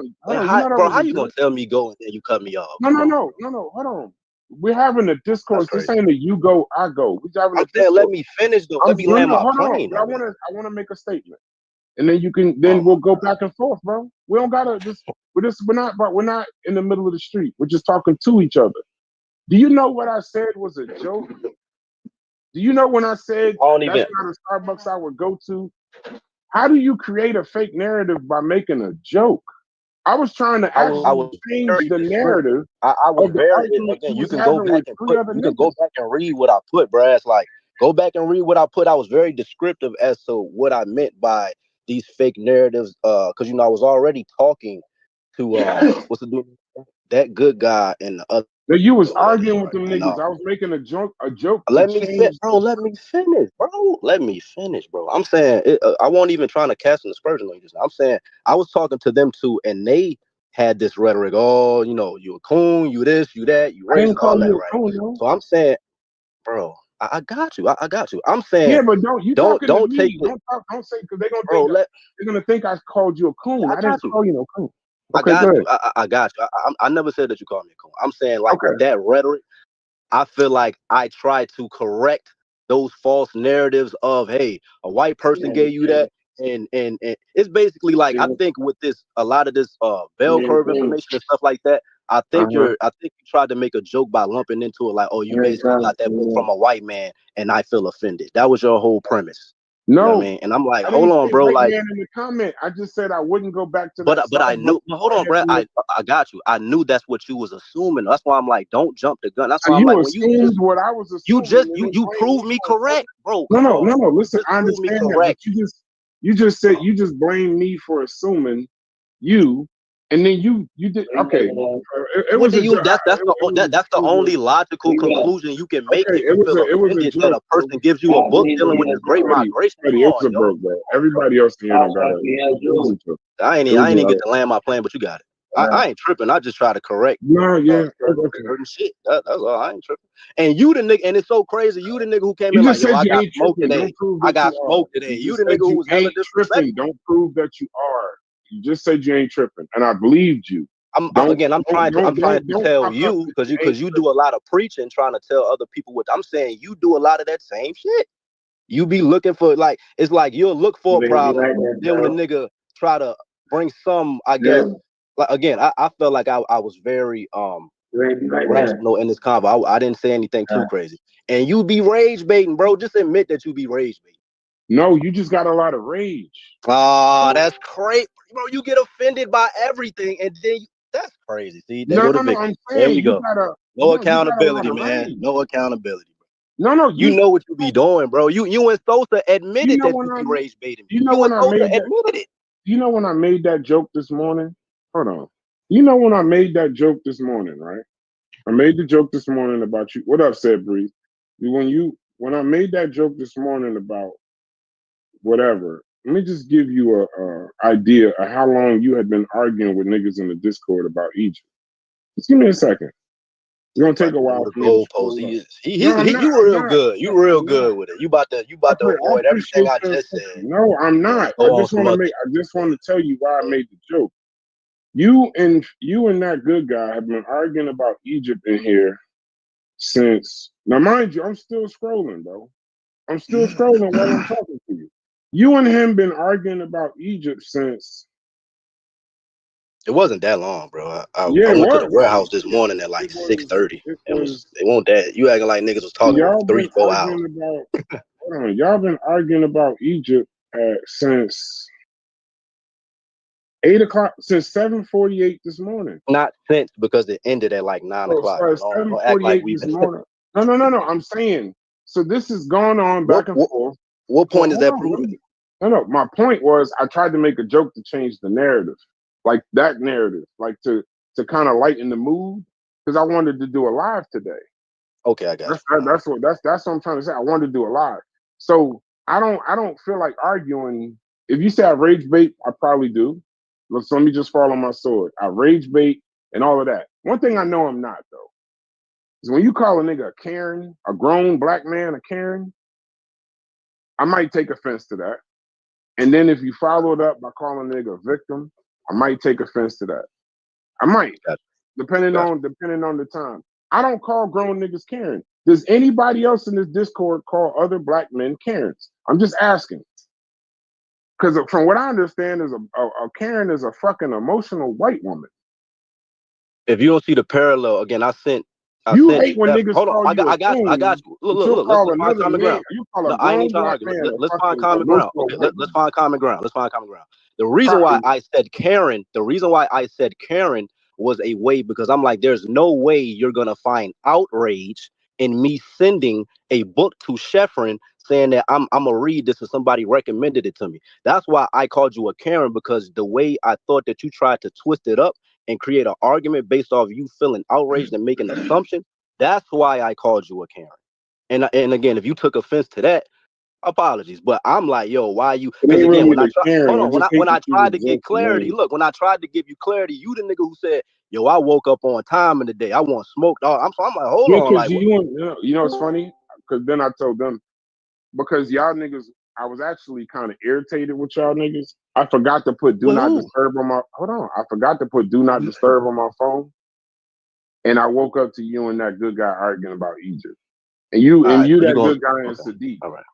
you gonna tell me go and then you cut me off? No. Hold on. We're having a discourse. This ain't a you go, I go. We're having a discourse. Let me finish though. Let me land my plane. I wanna make a statement, and then you can. Then we'll go back and forth, bro. We don't gotta just. We're not in the middle of the street. We're just talking to each other. Do you know what I said was a joke? Do you know when I said that's not a Starbucks I would go to? How do you create a fake narrative by making a joke? I was trying to actually change the narrative. I was very again. You can go back and read what I put, bruh. It's like go back and read what I put. I was very descriptive as to what I meant by these fake narratives. Because I was already talking to what's the dude? That good guy and the other. You was arguing with them niggas. I was making a joke. Let me finish, bro. I'm saying I won't even trying to cast an aspersion on you. I'm saying I was talking to them too, and they had this rhetoric. Oh, you a coon, you this, you that, you racist, all that, right? Coon, so I'm saying, bro, I got you. I got you. I'm saying, yeah, but don't say because they're gonna think I called you a coon. I didn't call you no coon. Okay, I got you. I never said that you called me a coon. I'm saying that rhetoric. I feel like I try to correct those false narratives of, hey, a white person gave you that, and it's basically like I think with this a lot of this bell curve information and stuff like that. I think Uh-huh. you tried to make a joke by lumping into it like, oh, you basically got that book from a white man, and I feel offended. That was your whole premise. You know what I No, mean? And I'm like, I hold didn't on, say bro. white Like, man in the comment. I just said I wouldn't go back to that but I side, but knew. But hold on, Brett. I got you. I knew that's what you was assuming. That's why I'm like, don't jump the gun. That's why I'm you like, when you assumed what I was assuming, and then you blamed me proved me for assuming. correct, bro. No, Come no, on, no, no. Listen, just I prove me understand that, but correct. you just said you just blamed me for assuming you, and then you did okay. It What was do a you? joke. That's the only logical conclusion you can make Okay, if you feel it was a offended that joke. a person gives you a book dealing with the Great Migration. Come It was on, a yo. broke, bro. Everybody else in here don't got it. It was a joke. I ain't It was even a get to land my plane, but you got it. I ain't tripping. I just try to correct no, yeah, okay. certain shit. That's all. I ain't tripping. And you the nigga, and it's so crazy. You the nigga who came You in like, just yo, said I you got ain't smoked tripping. today. Don't prove I that got you are. smoked today. You You just the nigga said who you was hella ain't tripping. disrespectful. Don't prove that you are. You just said you ain't tripping, and I believed you. I'm Don't trying to tell pop up you that because you ain't you tripping. do a lot of preaching, trying to tell other people what I'm saying. You do a lot of that same shit. You be looking for like it's like you'll look for a problem. Then when the nigga try to bring some, I guess, like again, I felt like I was very rational in this convo. I didn't say anything too crazy. And you be rage baiting, bro. Just admit that you be rage baiting. No, you just got a lot of rage. Ah, that's crazy, bro. You get offended by everything, and then that's crazy. See, there No, go the no, no. victim. I'm There saying we go. No you got a lot accountability, of man. rage. No accountability. No, no, You know what you be doing, bro. You and Sosa admitted that when you be I'm rage baiting me. you know You and when I Sosa made that admitted it. you know when I made that joke this morning? Hold on. You know when I made that joke this morning, right? I made the joke this morning about you. What up, said Bree? When I made that joke this morning about whatever, let me just give you a idea of how long you had been arguing with niggas in the Discord about Egypt. Just give me a second. It's gonna take Right a there while with for the me to goalpost. scroll up. He's No, I'm not. you I'm real not. good. No, You real I'm not. good with it. You about to I avoid everything appreciate I your. just said No, I'm and not. I go on just some want to other make. I just want to tell you why I made the joke. You and that good guy have been arguing about Egypt in here since. Now, mind you, I'm still scrolling, bro. I'm still scrolling while I'm talking to you. You and him been arguing about Egypt since. It wasn't that long, bro. Yeah, I went to the what? warehouse this morning at like It was. 6:30. It It was. won't that. You acting like niggas was talking for Y'all been 3-4 hours. arguing about. Hold on, y'all been arguing about Egypt since 8 o'clock, since 7:48 this morning. Not since because it ended at like 9 o'clock. So So at don't act like 7:48 we've this been. morning. No, no, no, no. I'm saying so. This has gone on What back and what forth. what Well, point is hold that on. proving? No, no. My point was I tried to make a joke to change the narrative, like that narrative, like to kind of lighten the mood because I wanted to do a live today. Okay, I got That's you. that's what I'm trying to say. I wanted to do a live, so I don't feel like arguing. If you say I rage bait, I probably do. So let me just fall on my sword. I rage bait and all of that. One thing I know I'm not though is when you call a nigga a Karen, a grown black man a Karen, I might take offense to that. And then if you follow it up by calling a nigga a victim, I might take offense to that. I might, Got depending you. on the time. I don't call grown niggas Karen. Does anybody else in this Discord call other black men Karens? I'm just asking. Because from what I understand, is a Karen is a fucking emotional white woman. If you don't see the parallel, again, I You sent hate when Steph. niggas Hold on, call you a I got coon, you. but Look, you'll look. call Let's find another common man, ground. you call a No, I ain't even grown trying to black argue. man a Let's find fucking common ground. emotional Okay, white let's woman. find common ground. Let's find common ground. The reason why I said Karen, was a way because I'm like, there's no way you're gonna find outrage in me sending a book to Sheffrin saying that I'm gonna read this and somebody recommended it to me. That's why I called you a Karen because the way I thought that you tried to twist it up and create an argument based off you feeling outraged and making an assumption. That's why I called you a Karen. And again, if you took offense to that, apologies. But I'm like, yo, why you? It Because ain't again, really when I the try, hold Karen. I on, just hate when that I you tried to get resent the clarity, name. look, when I tried to give you clarity, you the nigga who said, yo, I woke up on time in the day. I want smoked. I'm like, hold Yeah, on, because like what? you know it's funny? Because then I told them, because y'all niggas, I was actually kind of irritated with y'all niggas. I forgot to put do With not who? disturb on my, hold on. I forgot to put do not disturb on my phone. And I woke up to you and that good guy arguing about Egypt. And All right, so you you that going good guy in okay? Sadiq. All right,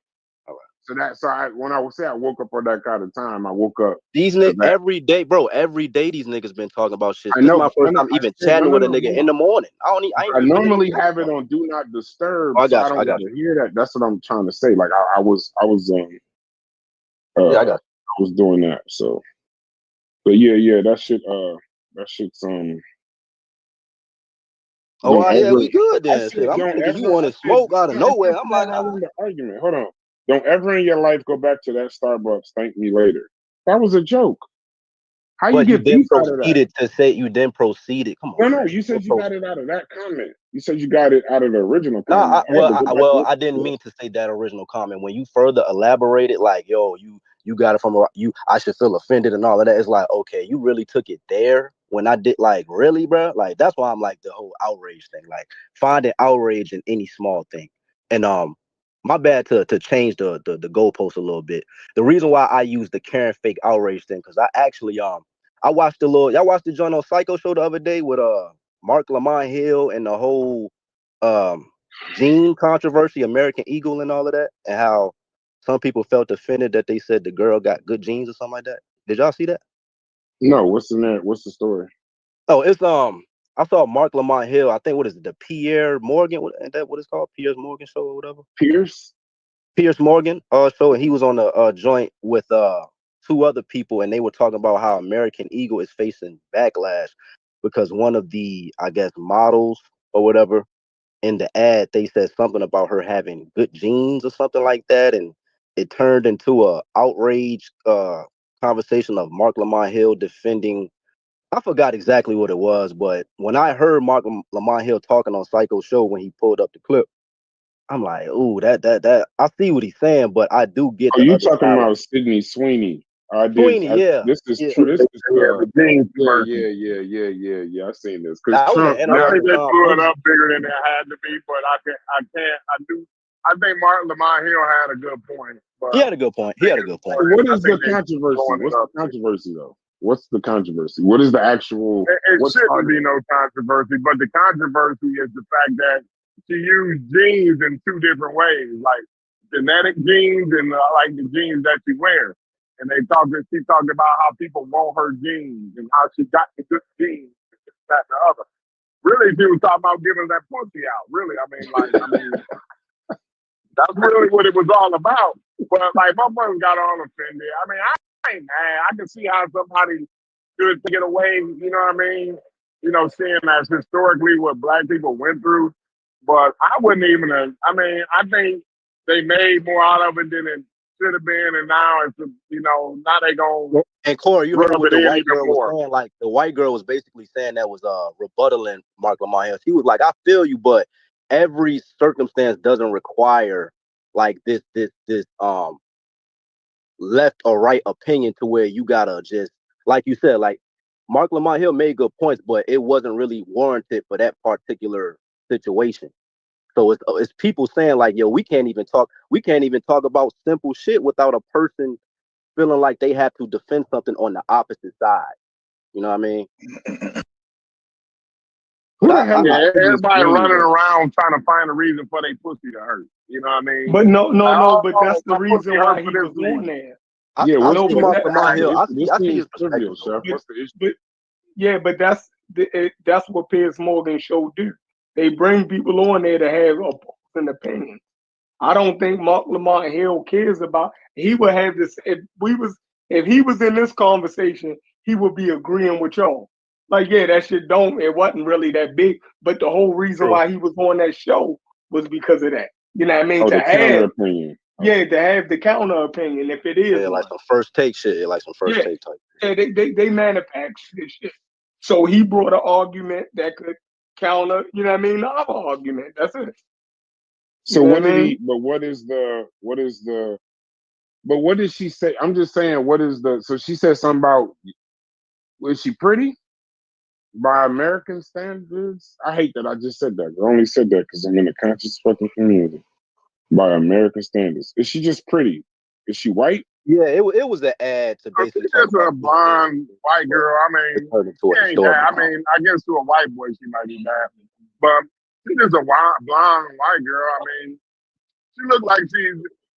all right. When I would say I woke up at that kind of time, I woke up These to niggas that. every day, bro. Every day these niggas been talking about shit. I This is know, my but first time I even said chatting no, with a no, nigga hold in on. the morning. I ain't I even been in normally here. have it on do not disturb, Oh, I so I got you. don't I got get you. to hear that. That's what I'm trying to say. Like I was Yeah, I got you. I was doing that. So, but yeah, that shit's don't Oh, yeah, ever. we good I then. Shit, said I'm don't thinking you ever. I wanted said smoke out of no. I said nowhere. I'm to that like, not in the argument. Hold on. Don't ever in your life go back to that Starbucks. Thank me later. That was a joke. How you but you get then beef out of that? proceeded to say you then proceeded. Come on, No. man. You said you got it out of that comment. You said you got it out of the original No, comment. I had to go back and I listen didn't to it. mean to say that original comment. When you further elaborated, like, yo, you got it from you. I should feel offended and all of that. It's like, okay, you really took it there. When I did, like, really, bro, like that's why I'm like the whole outrage thing, like finding outrage in any small thing. And my bad to change the goalpost a little bit. The reason why I use the Karen fake outrage thing because I actually I watched y'all watched the joint on Psycho show the other day with Mark Lamont Hill and the whole um gene controversy, American Eagle, and all of that, and how some people felt offended that they said the girl got good genes or something like that. Did y'all see that? No, what's in there? What's the story? Oh, it's I saw Mark Lamont Hill. I think what is it, the Pierre Morgan? Is that what it's called? Pierce Morgan show or whatever. Pierce? Pierce Morgan show, and he was on the joint with two other people, and they were talking about how American Eagle is facing backlash because one of the, I guess, models or whatever in the ad, they said something about her having good genes or something like that, and it turned into a outrage conversation of Mark Lamont Hill defending. I forgot exactly what it was, but when I heard Mark Lamont Hill talking on Psycho Show when he pulled up the clip, I'm like, ooh, that. I see what he's saying, but I do get Oh, the you other talking side of about Sydney Sweeney? Sweeney. Yeah, This is yeah. true. This is Yeah, the James yeah, commercial. yeah. I seen this because That was an Trump. I Y'all, think interesting they blew it conversation. up bigger than it had to be, but I think Martin Lamont Hill had a good point, but He had a good point. He had a good point. what I is think the they controversy? blowing it What's the up. controversy though? What's the controversy? What is the actual? It What shouldn't started be it? no controversy, but the controversy is the fact that she used genes in two different ways, like genetic genes and like the genes that she wears. And she talked about how people want her genes and how she got the good genes, and this, that, and the other. Really, she was talking about giving that pussy out. Really, that's really what it was all about. But like my brother got all offended. I ain't mad. I can see how somebody could take it away, you know what I mean? Seeing as historically what black people went through. But I wouldn't even I think they made more out of it than it should have been, and now now they gonna And Corey, you heard rub what it the in white even girl was more. saying. Like the white girl was basically saying that was rebuttaling Mark Lamont Hill. She was like, I feel you, but every circumstance doesn't require like this left or right opinion to where you gotta just, like you said, like Mark Lamont Hill made good points, but it wasn't really warranted for that particular situation. So it's people saying like, yo, we can't even talk about simple shit without a person feeling like they have to defend something on the opposite side. You know what I mean? Who the But hell is Yeah, Sydney everybody Sweeney running though? around trying to find a reason for their pussy to hurt. You know what I mean? But no, no, Like, no. But oh, that's the my pussy reason hurt why for he this was on reason. there. Yeah, I what's No, see but the Mark that, Lamont Hill. this I see seems his trivial, perspective though. Chef. What's the issue? but yeah, but that's what Piers Morgan show do. They bring people on there to have opposing opinions. I don't think Mark Lamont Hill cares about. He would have this if he was in this conversation, he would be agreeing with y'all. Like, yeah, that shit don't. It wasn't really that big, but the whole reason True. why he was on that show was because of that. You know what I mean? Oh, To the counter have, opinion. yeah, to have the counter opinion if it is Yeah, like one. some first take shit. Yeah, like some first Yeah, take type. yeah, they manufacture this shit. So he brought an argument that could counter, you know what I mean, the other argument. That's it. You So know what what I did mean? he? But what is the? But what did she say? I'm just saying. What is the? So she said something about. Was she pretty by American standards? I hate that I just said that. I only said that because I'm in the conscious fucking community. By American standards, is she just pretty? Is she white? Yeah, it was an ad to So basically she's talk just a about this thing, blonde white but girl. it turned into She a ain't bad. historical I guess to a white boy she might be bad, but she's just a blonde white girl. She looked like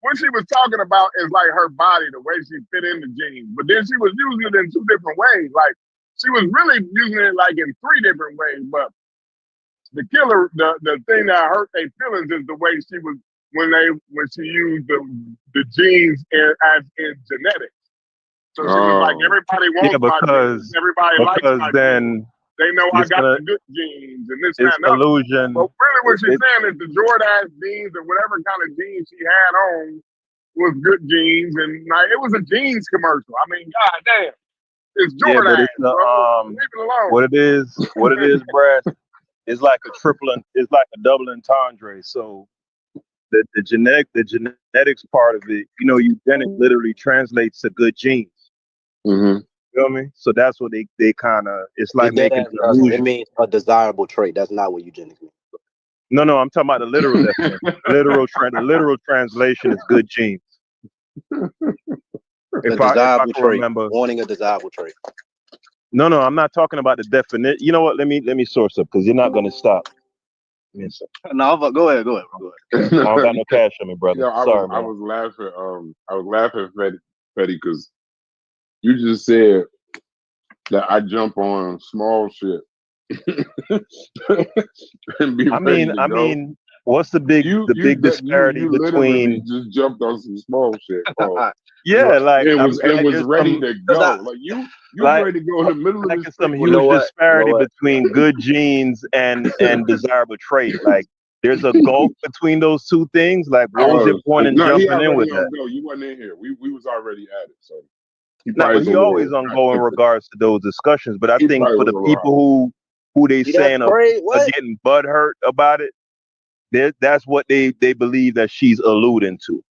what she was talking about is like her body, the way she fit in the jeans. But then she was using it in two different ways. Like she was really using it like in three different ways. But the killer, the thing that hurt their feelings is the way she was when she used the genes as in genetics. So she was like, Oh, everybody Yeah, wants my genes, everybody likes my genes. then They know I it's got gonna the good genes and this and it's that and other. illusion. But really what she's It, saying is the Jordache jeans or whatever kind of jeans she had on was good jeans, and like it was a jeans commercial. I mean, god damn, it's yeah, but Jordache, it's the bro. Leave it alone. what it is, Brad. It's like it's like a double entendre. So the genetics part of it, eugenics literally translates to good genes. mm-hmm. You know what I mean? So that's what they kind of. It's like It dead making ass an doesn't. It illusion. means a desirable trait. That's not what eugenics means. No, I'm talking about the literal definition. The literal translation is good genes. A If I desirable can trait. remember. Wanting a desirable trait. No, I'm not talking about the definition. You know what? Let me source up because you're not gonna stop. Yes, sir. No, go ahead, bro. I don't got no cash on me, brother. Sorry, I man. was laughing. I was laughing at Fetty because you just said that I jump on small shit and be ready to go. What's the big disparity you literally between? just jumped on some small shit. Oh, Yeah, like it was there's ready some, to go. Like you ready to go in the middle of the it's some street. huge disparity between good genes and desirable trait. Like there's a gulf between those two things. Like what was your point in No, he jumping in with already that? on go. You wasn't in here. We was already at it. So No, but he always on go in regards to those discussions. But I think for the people who they saying are getting butthurt about it, that's what they believe that she's alluding to.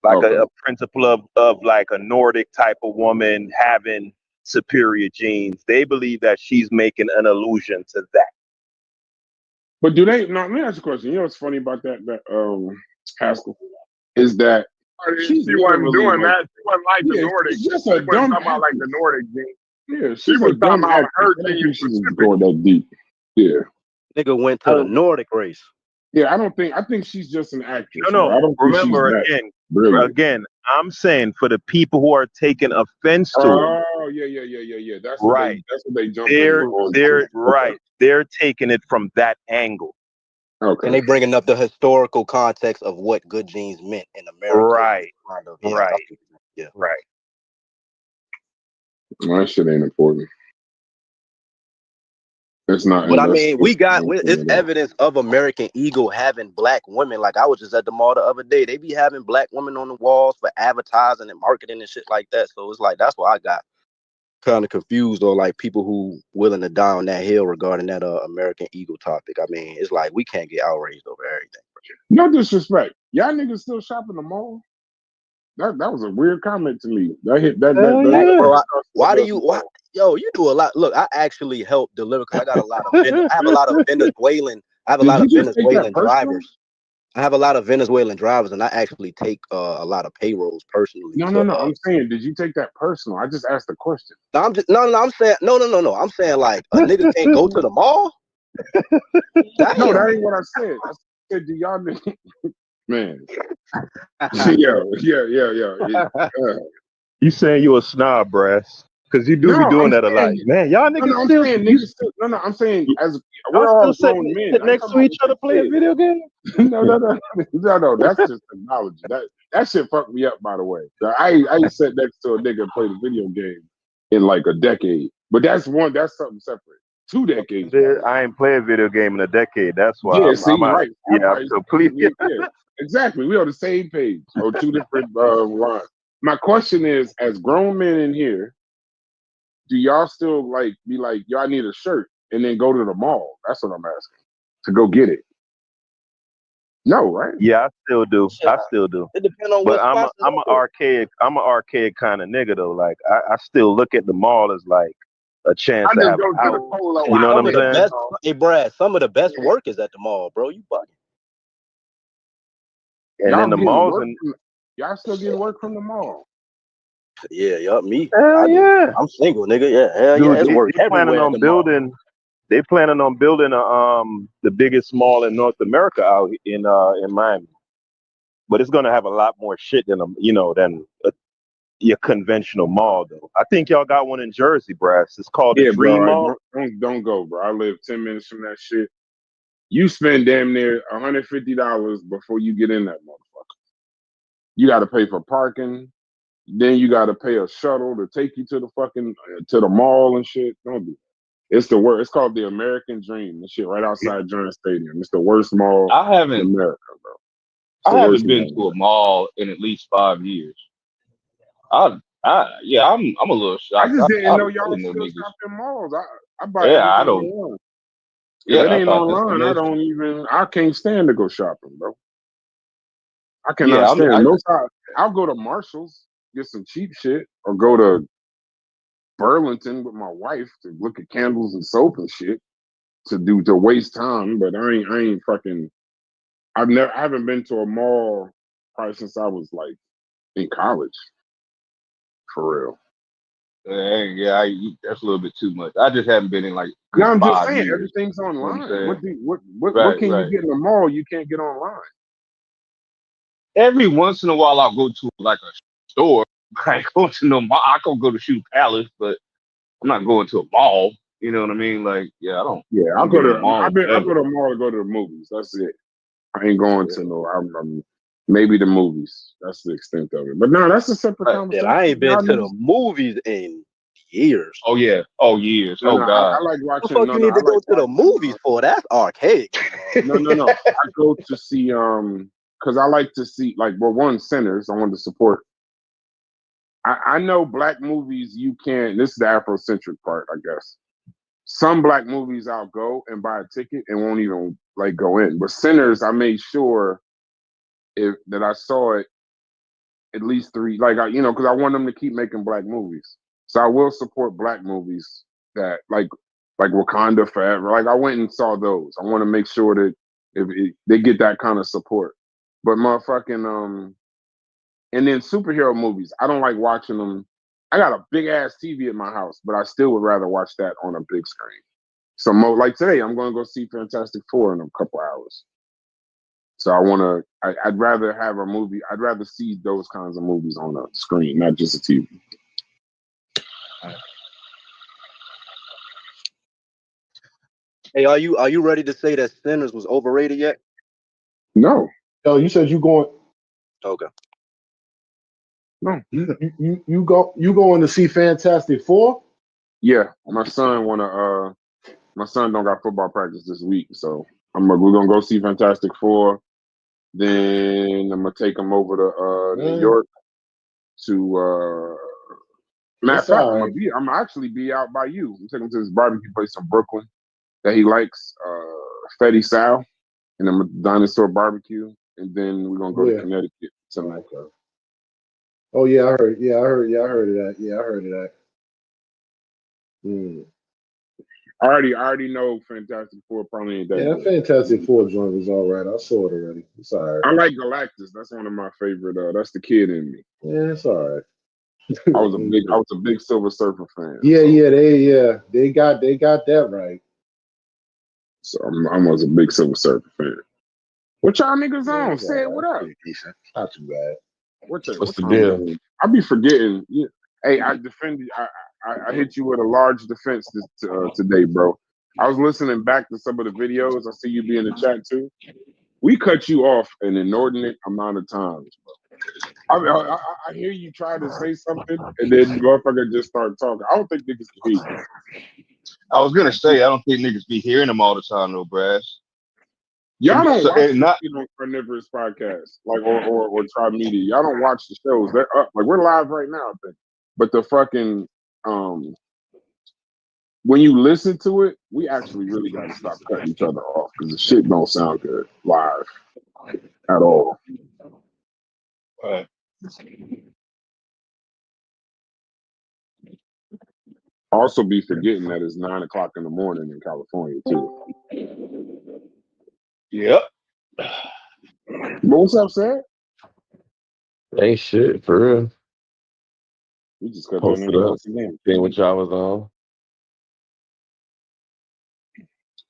Like a principle of like a Nordic type of woman having superior genes. They believe that she's making an allusion to that. But do they? No, let me ask you a question. You know what's funny about that Haskell is that she wasn't doing that. She wasn't like the Nordic. She's just she wasn't talking about like the Nordic genes. Yeah, she was talking about her genes. She was going that deep. Yeah, nigga went to the Nordic race. Yeah, I think she's just an actress. No. I don't Remember again, I'm saying for the people who are taking offense to it. Oh, yeah. That's right. That's what they jump They're right. They're taking it from that angle. Okay. And they bringing up the historical context of what good genes meant in America. Right. Right. Yeah. Right. Well, that shit ain't important. It's not. But I mean, it's evidence of American Eagle having black women. Like I was just at the mall the other day. They be having black women on the walls for advertising and marketing and shit like that. So it's like that's why I got kind of confused, or like people who willing to die on that hill regarding that American Eagle topic. I mean, it's like we can't get outraged over everything. No disrespect. Y'all niggas still shop in the mall? That was a weird comment to me. That hit that. Bro, why? Yo, you do a lot. Look, I actually help deliver because I got a lot of. I have a lot of Venezuelan. I have a lot of Venezuelan drivers. I have a lot of Venezuelan drivers, and I actually take a lot of payrolls personally. No. I'm saying, did you take that personal? I just asked a question. No, I'm saying no. I'm saying like a nigga can't go to the mall. No, that ain't what I said. I said, do y'all niggas? Man. Yeah. You saying you a snob, Brass? Because you do be doing that a lot. Man, y'all niggas I'm saying as we're all grown men. Sit next to each other playing video games? No. That's just technology. That shit fucked me up, by the way. I ain't sat next to a nigga and played a video game in like a decade. But that's something separate. 2 decades. I ain't played a video game in a decade. That's why. Yeah, I'm right. I'm complete. Yeah, exactly. We on the same page on 2 different lines. My question is, as grown men in here, do y'all still like be like, yo, I need a shirt and then go to the mall? That's what I'm asking. To go get it. No, right? Yeah, I still do. It depends on but what I'm an archaic kind of nigga though. Like I still look at the mall as like a chance to have a house. You know what I'm saying? Hey, Brad, some of the best work is at the mall, bro. You bugging. And then the malls y'all still getting work from the mall. Yeah, me. Yeah. I'm single, nigga. Yeah, hell yeah. It's work everywhere. They planning on building the biggest mall in North America out in Miami. but it's gonna have a lot more shit than your conventional mall though. I think y'all got one in Jersey, Brass. It's called the Yeah, Dream bro. Mall. Don't go, bro. I live 10 minutes from that shit. You spend damn near $150 before you get in that motherfucker. You got to pay for parking. Then you got to pay a shuttle to take you to the fucking to the mall and shit. Don't do that. It's the worst. It's called the American Dream. This shit right outside Giants Stadium. It's the worst mall I in haven't America, bro. It's the I worst haven't been mall. to a mall in at least 5 years. I'm a little I shocked. just didn't know I y'all didn't know still niggas. shop in malls. I buy Yeah, I everything don't. online. If it Yeah, I ain't thought that's the online, most. I can't stand to go shopping, bro. I cannot Yeah, stand. Most I'll go to Marshall's, get some cheap shit, or go to Burlington with my wife to look at candles and soap and shit to waste time. But I ain't fucking. I haven't been to a mall probably since I was like in college, for real. that's a little bit too much. I just haven't been in like Yeah, I'm just 5 saying years. everything's You know what I'm online. saying? What can you Right. get in the mall you can't get online? Every once in a while, I'll go to like a store. I go to no mall. I can go to Shoe Palace, but I'm not going to a mall. You know what I mean? Like, yeah, Yeah, I don't be in the mall in I go to general. the mall to go to the movies. That's it. I ain't going Yeah. to no. Maybe the movies. That's the extent of it. But no, that's a separate Right. That conversation. I ain't been Y'all to the niggas. movies in years. Oh yeah. Oh years. No, Oh no. I God. like What the watching. fuck No, you no. need I to go like to the watching. movies for? That's archaic. No. I go to see because I like to see one Sinners. I want to support. I know black movies you can't. This is the Afrocentric part, I guess. Some black movies I'll go and buy a ticket and won't even like go in. But Sinners, I made sure that I saw it at least three, because I want them to keep making black movies. So I will support black movies that like Wakanda Forever. Like I went and saw those. I want to make sure that they get that kind of support. But motherfucking and then superhero movies, I don't like watching them. I got a big ass TV at my house, but I still would rather watch that on a big screen. So like today, I'm going to go see Fantastic Four in a couple hours. So I'd rather have a movie. I'd rather see those kinds of movies on a screen, not just a TV. Hey, are you ready to say that Sinners was overrated yet? No. Oh, you said you going? Okay. No. You going to see Fantastic Four? Yeah, my son don't got football practice this week, so we're gonna go see Fantastic Four. Then I'm gonna take him over to New York to matter of fact, I'm actually be out by you. I'm taking him to this barbecue place in Brooklyn that he likes, Fetty Sal, and I'm a dinosaur barbecue, and then we're gonna go to Connecticut tonight. Oh yeah, I heard. Yeah, I heard. Yeah, I heard of that. Yeah, I heard of that. I already know Fantastic Four probably ain't that Yeah, good. Fantastic Four joint was all right. I saw it already. It's all right. I like Galactus. That's one of my favorite. That's the kid in me. Yeah, it's all right. I was a big Silver Surfer fan. They got that right. So I was a big Silver Surfer fan. What y'all niggas on? It's Say all what right. up? Pretty decent. Not too bad. What What's the time deal? is it? I be forgetting. Yeah. Hey, I defended. I hit you with a large defense today, bro. I was listening back to some of the videos. I see you be in the chat too. We cut you off an inordinate amount of times, bro. I hear you try to say something, and then motherfucker just start talking. I don't think niggas can hear you. I was gonna say I don't think niggas be hearing them all the time, though, Brass. Y'all don't watch And not Carnivorous podcast, or Tribe Media. Y'all don't watch the shows. They're up. Like we're live right now, I think. But the fucking when you listen to it, we actually really got to stop cutting each other off because the shit don't sound good live at all. Also, be forgetting that it's 9 o'clock in the morning in California too. Yep. But what's up, Sam? Ain't shit for real. We just cut that Posted nigga up. off again. Seeing what y'all was on.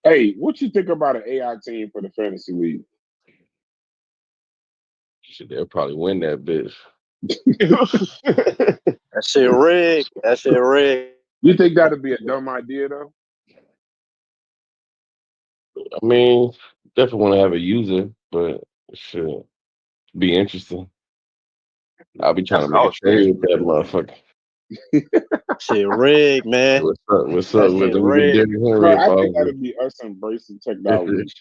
Hey, what you think about an AI team for the fantasy league? Shit, they'll probably win that bitch. That shit rigged. That shit rigged. You think that'd be a dumb idea though? I mean, definitely want to have a user, but it should be interesting. I'll be trying That's to what I make a was saying. trade with that motherfucker. Shit rigged, man. What's up? What's That up? Let shit me get rigged. Derrick Henry Bro, if I I think was that'd be us embracing a technology.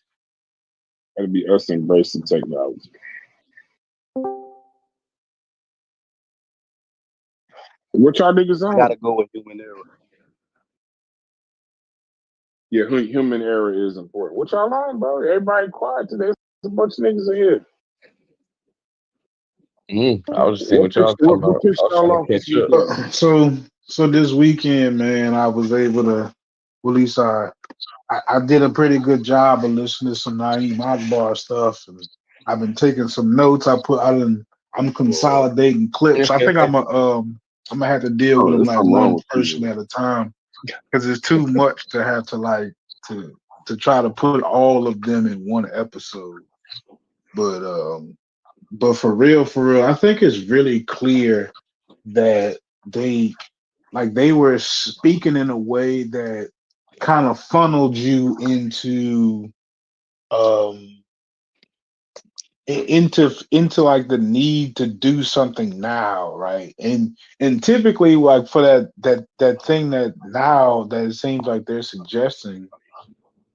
That'd be us embracing technology. What y'all niggas I on? gotta go with human error. Yeah, human error is important. What y'all on, bro? Everybody quiet today. There's a bunch of niggas in here. I was just seeing what y'all was talking What about. I pissed was y'all trying off to this catch up. weekend? So this weekend, man, I was able to, well, at least I did a pretty good job of listening to some Naeem Akbar stuff, and I've been taking some notes. I'm consolidating clips. I think I'm gonna have to deal Oh, with them there's like something wrong one with person you. at a time because it's too much to have to like to try to put all of them in one episode. But for real, I think it's really clear that they were speaking in a way that kind of funneled you um into like the need to do something now, right? And typically like for that thing that now that it seems like they're suggesting,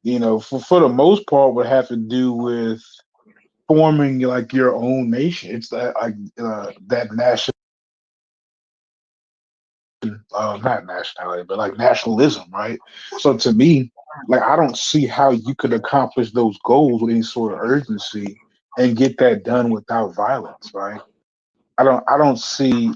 for the most part would have to do with forming like your own nation. It's that like that national not nationality, but like nationalism, right? So to me, like I don't see how you could accomplish those goals with any sort of urgency and get that done without violence, right? I don't see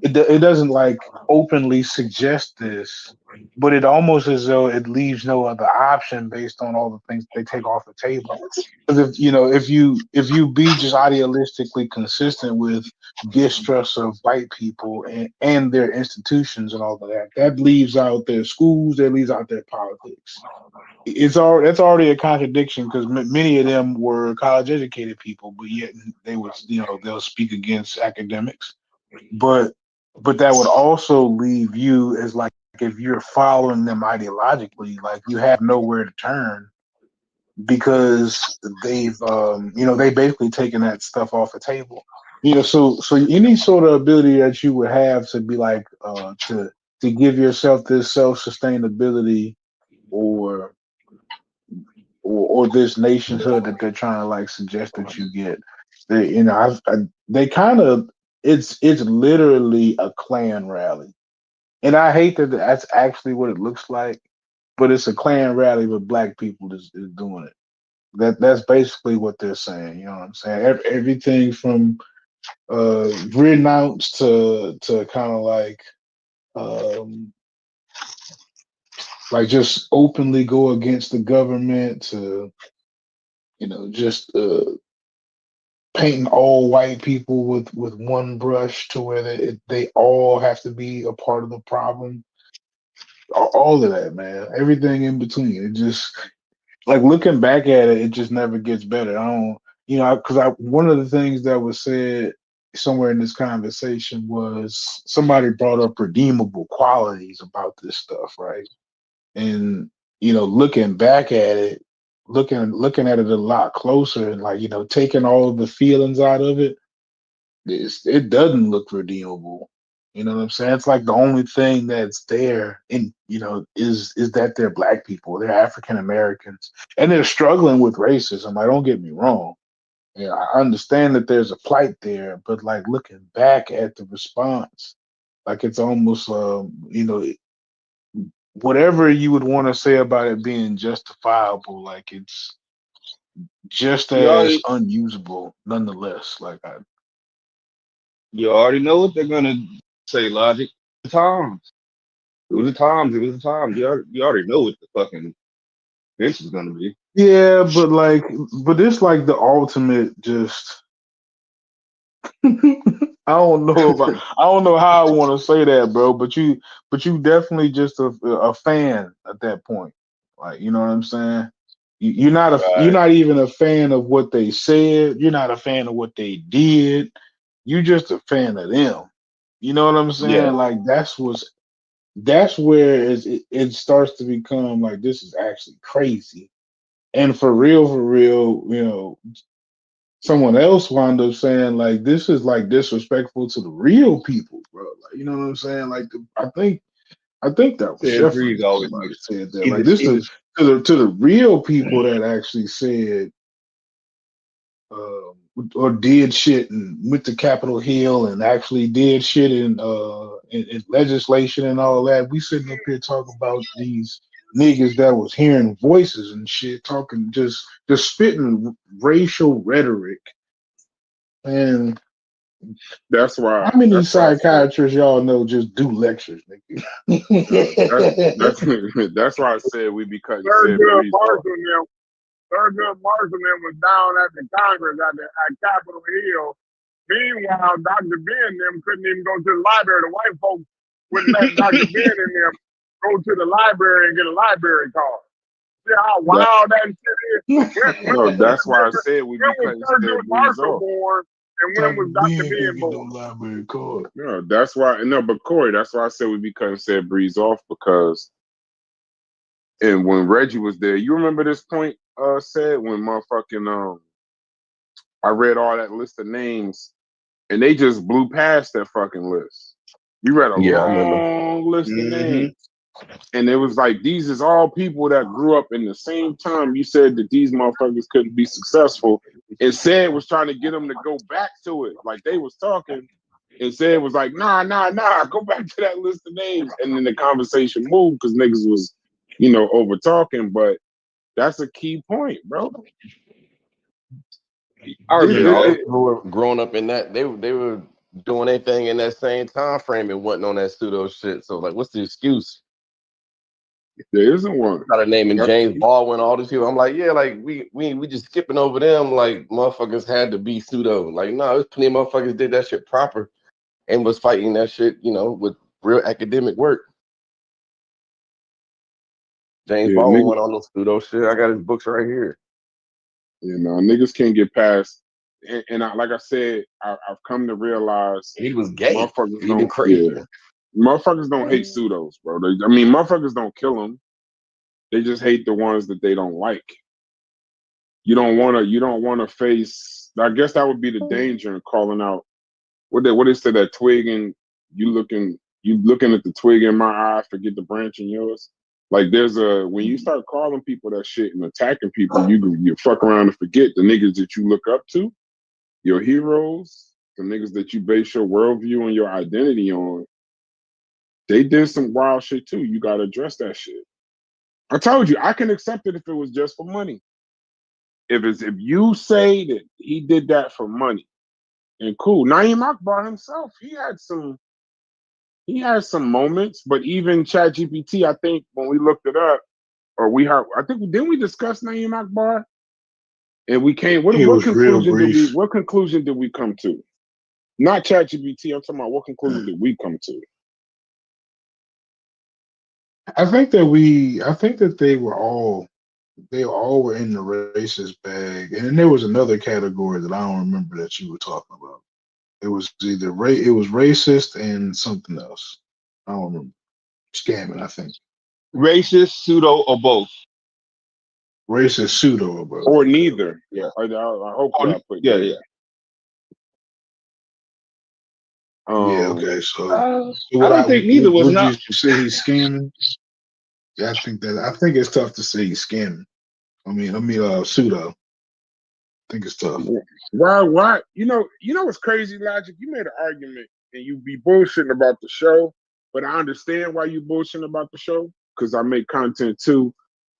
it. It doesn't like openly suggest this, but it almost as though it leaves no other option based on all the things they take off the table. Because if you be just idealistically consistent with distrust of white people and their institutions and all of that, that leaves out their schools, that leaves out their politics. That's already a contradiction because many of them were college educated people, but yet they'll speak against academics. But that would also leave you as like if you're following them ideologically, like you have nowhere to turn because they basically taken that stuff off the table. So any sort of ability that you would have to be like to give yourself this self sustainability or or this nationhood that they're trying to like suggest that you get. They kind of it's literally a Klan rally, and I hate that that's actually what it looks like, but it's a Klan rally, but black people is doing it. That's basically what they're saying. You know what I'm saying? Everything from renounce to kind of um, like just openly go against the government to just painting all white people with one brush to where they all have to be a part of the problem. All of that, man. Everything in between. It just like looking back at it, it just never gets better. I don't, because I one of the things that was said somewhere in this conversation was somebody brought up redeemable qualities about this stuff, right? And looking back at it, looking at it a lot closer, and like taking all of the feelings out of it, it doesn't look redeemable. You know what I'm saying? It's like the only thing that's there in is that they're black people, they're African Americans, and they're struggling with racism. Like, don't get me wrong. Yeah, I understand that there's a plight there, but like looking back at the response, like it's almost whatever you would want to say about it being justifiable, like it's just You as already, unusable nonetheless. Like you already know what they're gonna say. Logic. Times. It was the times. It was the times. You already know what the fucking bench is gonna be. yeah, but it's like the ultimate just I don't know how I want to say that, bro, but you definitely just a fan at that point. Like, you know what I'm saying? You're not even a fan of what they said. You're not a fan of what they did. You're just a fan of them. You know what I'm Yeah. saying? Like that's where it starts to become like this is actually crazy. And for real, someone else wound up saying like this is like disrespectful to the real people, bro. Like, you know what I'm saying? Like I think that was Said Sheffield Breeze that always somebody was. said that. He Like was. this He is was. to the real people that actually said uh, or did shit and went to Capitol Hill and actually did shit in legislation and all that. We sitting up here talking about these niggas that was hearing voices and shit, talking just spitting racial rhetoric. And That's why. how many That's why I said. psychiatrists y'all know just do lectures, nigga? That's that's why I said we be cutting said Thurgood Breeze off. Marshall and them. Thurgood Marshall and them was down at the Congress at Capitol Hill. Meanwhile, Dr. Ben and them couldn't even go to the library. The white folks wouldn't let Dr. Ben and them go to the library and get a library card. See how That wild that shit is? no, that's why I said we When be was cutting said Thurgood Breeze Marshall off. born and when Dr. was Dr. Ben Ben couldn't get no born? library card. No, that's why. No, but Corey, that's why I said we be cutting said Breeze off because. And when Reggie was there, you remember this point? Said when motherfucking I read all that list of names, and they just blew past that fucking list. You read a Yeah, I remember. long list of Mm-hmm. names, and it was like these is all people that grew up in the same time. You said that these motherfuckers couldn't be successful, and said was trying to get them to go back to it, like they was talking. And said was like, nah, go back to that list of names, and then the conversation moved because niggas was, over talking. But that's a key point, bro. I This, Yeah, remember this all the that. people who were growing up in that, they were doing anything in that same time frame and wasn't on that pseudo shit. So like, what's the excuse? there isn't one. Started naming That- James Baldwin, all these people. I'm like, yeah, like we just skipping over them. Like motherfuckers had to be pseudo. Like no, there's plenty of motherfuckers did that shit proper and was fighting that shit, with real academic work. James yeah, Baldwin niggas, went on no pseudo shit. I got his books right here. niggas can't get past. And like I said, I've come to realize He was gay. motherfuckers Even don't. crazy. Yeah, motherfuckers don't hate pseudos, bro. Motherfuckers don't kill them. They just hate the ones that they don't like. You don't want to. You don't want to face. I guess that would be the danger in calling out. What is that twig and you looking at the twig in my eye, forget the branch in yours. Like when you start calling people that shit and attacking people, you fuck around and forget the niggas that you look up to, your heroes, the niggas that you base your worldview and your identity on. They did some wild shit too. You gotta address that shit. I told you I can accept it if it was just for money. If you say that he did that for money, and cool. Naeem Akbar himself, he had some moments, but even ChatGPT, I think when we looked it up, or I think didn't we discuss Naeem Akbar? And we came. What It what was real conclusion did we brief. what conclusion did we come to? Not ChatGPT. I'm talking about what conclusion did we come to? I think that they all were in the racist bag, and then there was another category that I don't remember that you were talking about. It was either it was racist and something else. I don't remember. Scamming, I think. Racist, pseudo, or both. Racist pseudo about. Or Okay, neither. Yeah. Hopefully I put Yeah, neither. yeah. yeah, Um, okay. So I don't think neither was would you not. say he's scamming? Yeah, I think it's tough to say he's scamming. Pseudo. I think it's tough. why? What's crazy, Logic? You made an argument and you be bullshitting about the show, but I understand why you bullshitting about the show because I make content too,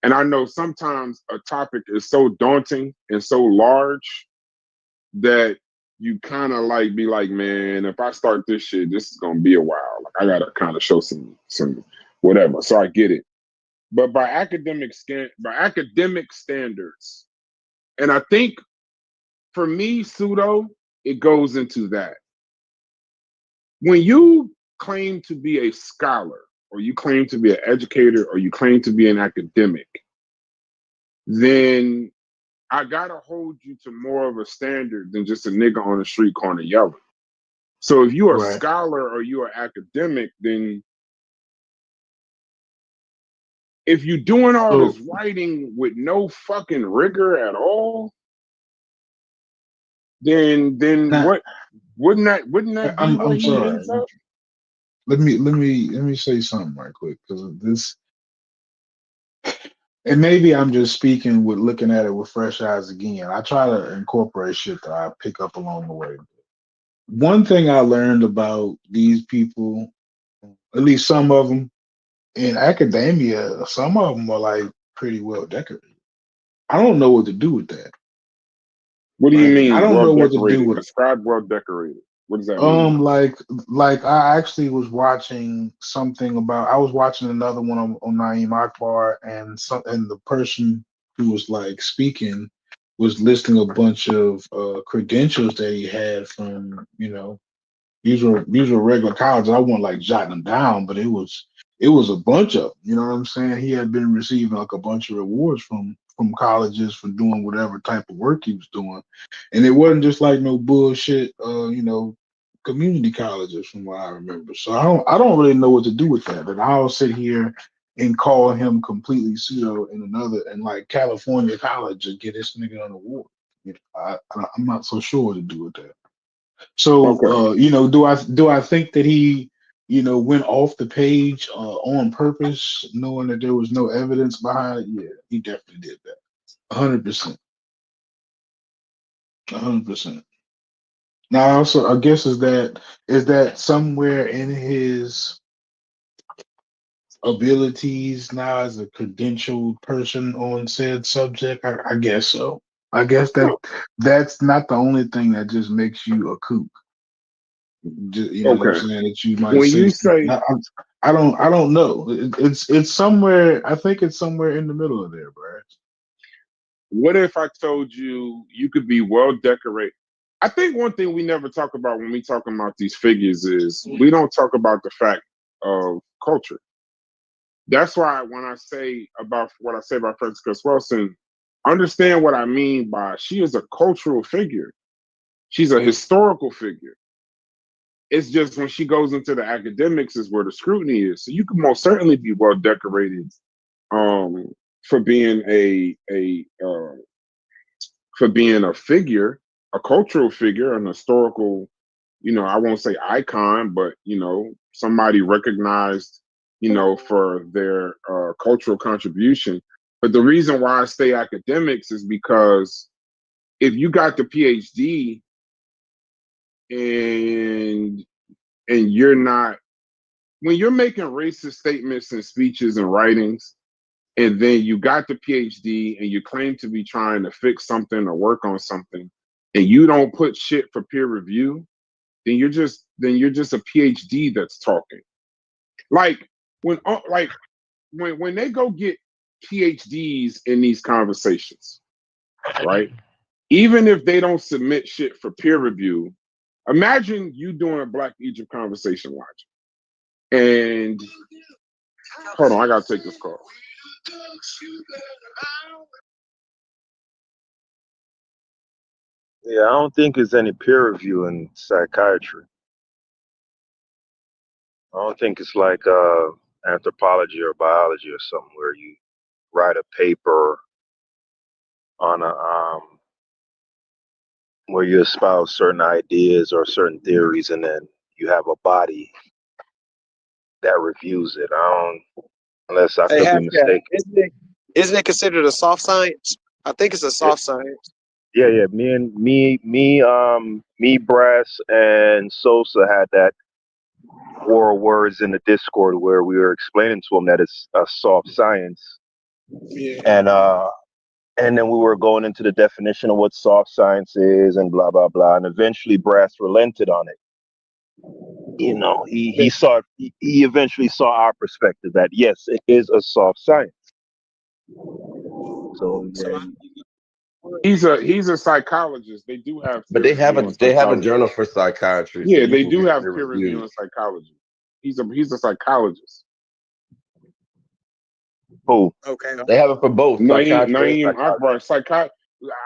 and I know sometimes a topic is so daunting and so large that you kind of like be like, man, if I start this shit, this is gonna be a while. Like I gotta kind of show some whatever. So I get it, but by academic standards, and I think for me, pseudo, it goes into that. When you claim to be a scholar, or you claim to be an educator, or you claim to be an academic, then I gotta hold you to more of a standard than just a nigga on the street corner yelling. So if you're a scholar or you're academic, then if you're doing all this writing with no fucking rigor at all, then what wouldn't that be what he ends up? Let me say something right quick, because this, and maybe I'm just speaking with looking at it with fresh eyes again. I try to incorporate shit that I pick up along the way. One thing I learned about these people, at least some of them in academia, some of them are like pretty well decorated. I don't know what to do with that. What do you mean? I don't well know what to do decorated. with. Describe well decorated. What does that mean? Like I actually was watching something about. I was watching another one on Naeem Akbar, and the person who was like speaking was listing a bunch of credentials that he had from, these were regular colleges. I wasn't like jotting them down, but it was a bunch of them. You know what I'm saying? He had been receiving like a bunch of rewards from colleges for doing whatever type of work he was doing, and it wasn't just like no bullshit, community colleges from what I remember. So I don't really know what to do with that. And I'll sit here and call him completely pseudo in like California college and get this nigga an award. I'm not so sure what to do with that. So, do I think that he, went off the page on purpose, knowing that there was no evidence behind it? Yeah, he definitely did that. 100%. 100%. Now, also, I guess is that somewhere in his abilities now as a credentialed person on said subject? I guess so. I guess that's not the only thing that just makes you a kook. You know what I'm saying? That you might when say. you say, I don't know. It's somewhere. I think it's somewhere in the middle of there, Brad. What if I told you you could be well decorated? I think one thing we never talk about when we talk about these figures is we don't talk about the fact of culture. That's why when I say about what I say about Frances Cress Wilson, understand what I mean by she is a cultural figure. She's a historical figure. It's just when she goes into the academics is where the scrutiny is. So you can most certainly be well decorated for being for being a figure, a cultural figure, an historical, I won't say icon, but somebody recognized, for their cultural contribution. But the reason why I stay academics is because if you got the PhD and you're not, when you're making racist statements and speeches and writings, and then you got the PhD and you claim to be trying to fix something or work on something, and you don't put shit for peer review, then you're just a PhD that's talking. Like when they go get PhDs in these conversations, right? Even if they don't submit shit for peer review, imagine you doing a Black Egypt conversation watch. And hold on, I gotta take this call. Yeah, I don't think there's any peer review in psychiatry. I don't think it's like anthropology or biology or something where you write a paper on where you espouse certain ideas or certain theories, and then you have a body that reviews it. Unless I could be mistaken. Isn't it considered a soft science? I think it's a soft science. Yeah. Me, Brass, and Sosa had that war of words in the Discord where we were explaining to him that it's a soft science. Yeah. And then we were going into the definition of what soft science is and blah blah blah. And eventually Brass relented on it. He eventually saw our perspective that yes, it is a soft science. So yeah. He's a psychologist. They do have but they have a journal for psychiatry. Yeah, so they do have peer review in psychology. He's a psychologist. Who? Okay. They have it for both psychiatry and Naeem psychology. Akbar,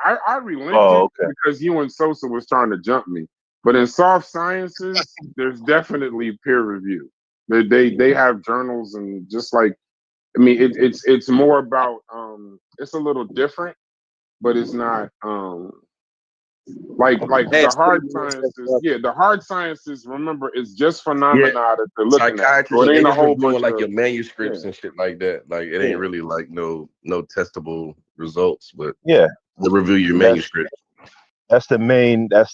I Oh, relented okay. because you and Sosa was trying to jump me. But in soft sciences, there's definitely peer review. They have journals and just like I mean it's more about it's a little different, but it's not like the hard sciences. Yeah, the hard sciences. Remember, it's just Yeah, phenomena that they're looking at. So psychiatrists, it they ain't a just whole bunch reviewing like of your manuscripts yeah and shit like that. Like it yeah. ain't really like no testable results, but Yeah, they review your that's manuscript.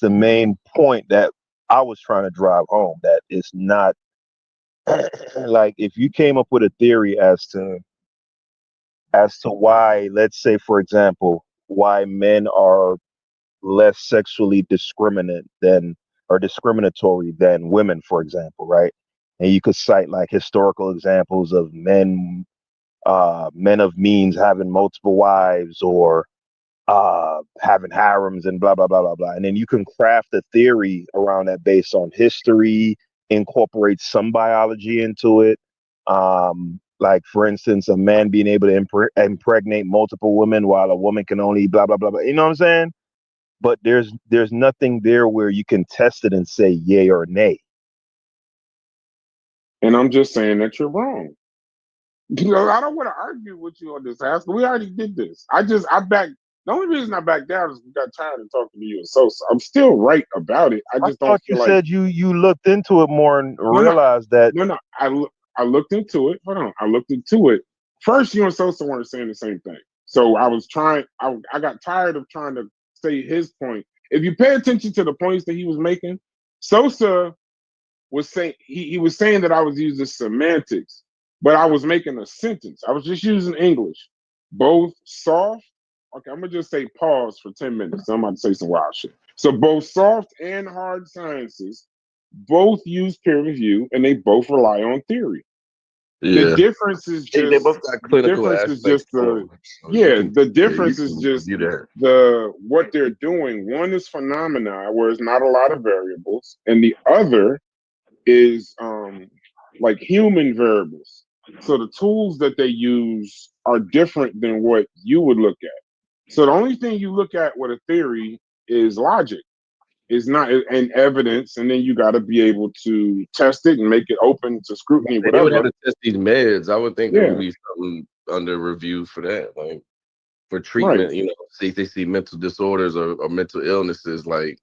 the main point that I was trying to drive home. That it's not like if you came up with a theory as to why, let's say, for example, why men are less sexually discriminatory than women, for example, right? And you could cite like historical examples of men of means having multiple wives or having harems and blah blah blah blah blah. And then you can craft a theory around that based on history, incorporate some biology into it. Like for instance, a man being able to impregnate multiple women while a woman can only blah blah blah blah. You know what I'm saying? But there's nothing there where you can test it and say yay or nay. And I'm just saying that you're wrong. You know, I don't want to argue with you on this, Haskell. We already did this. I back. The only reason I backed down is we got tired of talking to you and Sosa. I'm still right about it. I I just don't thought you feel like said you looked into it more and no, no, realized that. no. I looked into it. Hold on. I looked into it. First, you and Sosa weren't saying the same thing. So I was trying. I got tired of trying to say his point. If you pay attention to the points that he was making, Sosa was saying he was saying that I was using semantics, but I was making a sentence. I was just using English. Both soft. Okay, I'm gonna just say pause for 10 minutes. I'm about to say some wild shit. So both soft and hard sciences both use peer review and they both rely on theory. The Yeah, difference is they just both got clinical aspects to the them, so you yeah, can the you difference is can just review that. the what they're doing. One is phenomena where it's not a lot of variables, and the other is like human variables. So the tools that they use are different than what you would look at. So the only thing you look at with a theory is logic. Is not and evidence, and then you got to be able to test it and make it open to scrutiny, They would have whatever. to test these meds. I would think there would Yeah, be something under review for that, like for right. treatment. See if they see mental disorders or mental illnesses, like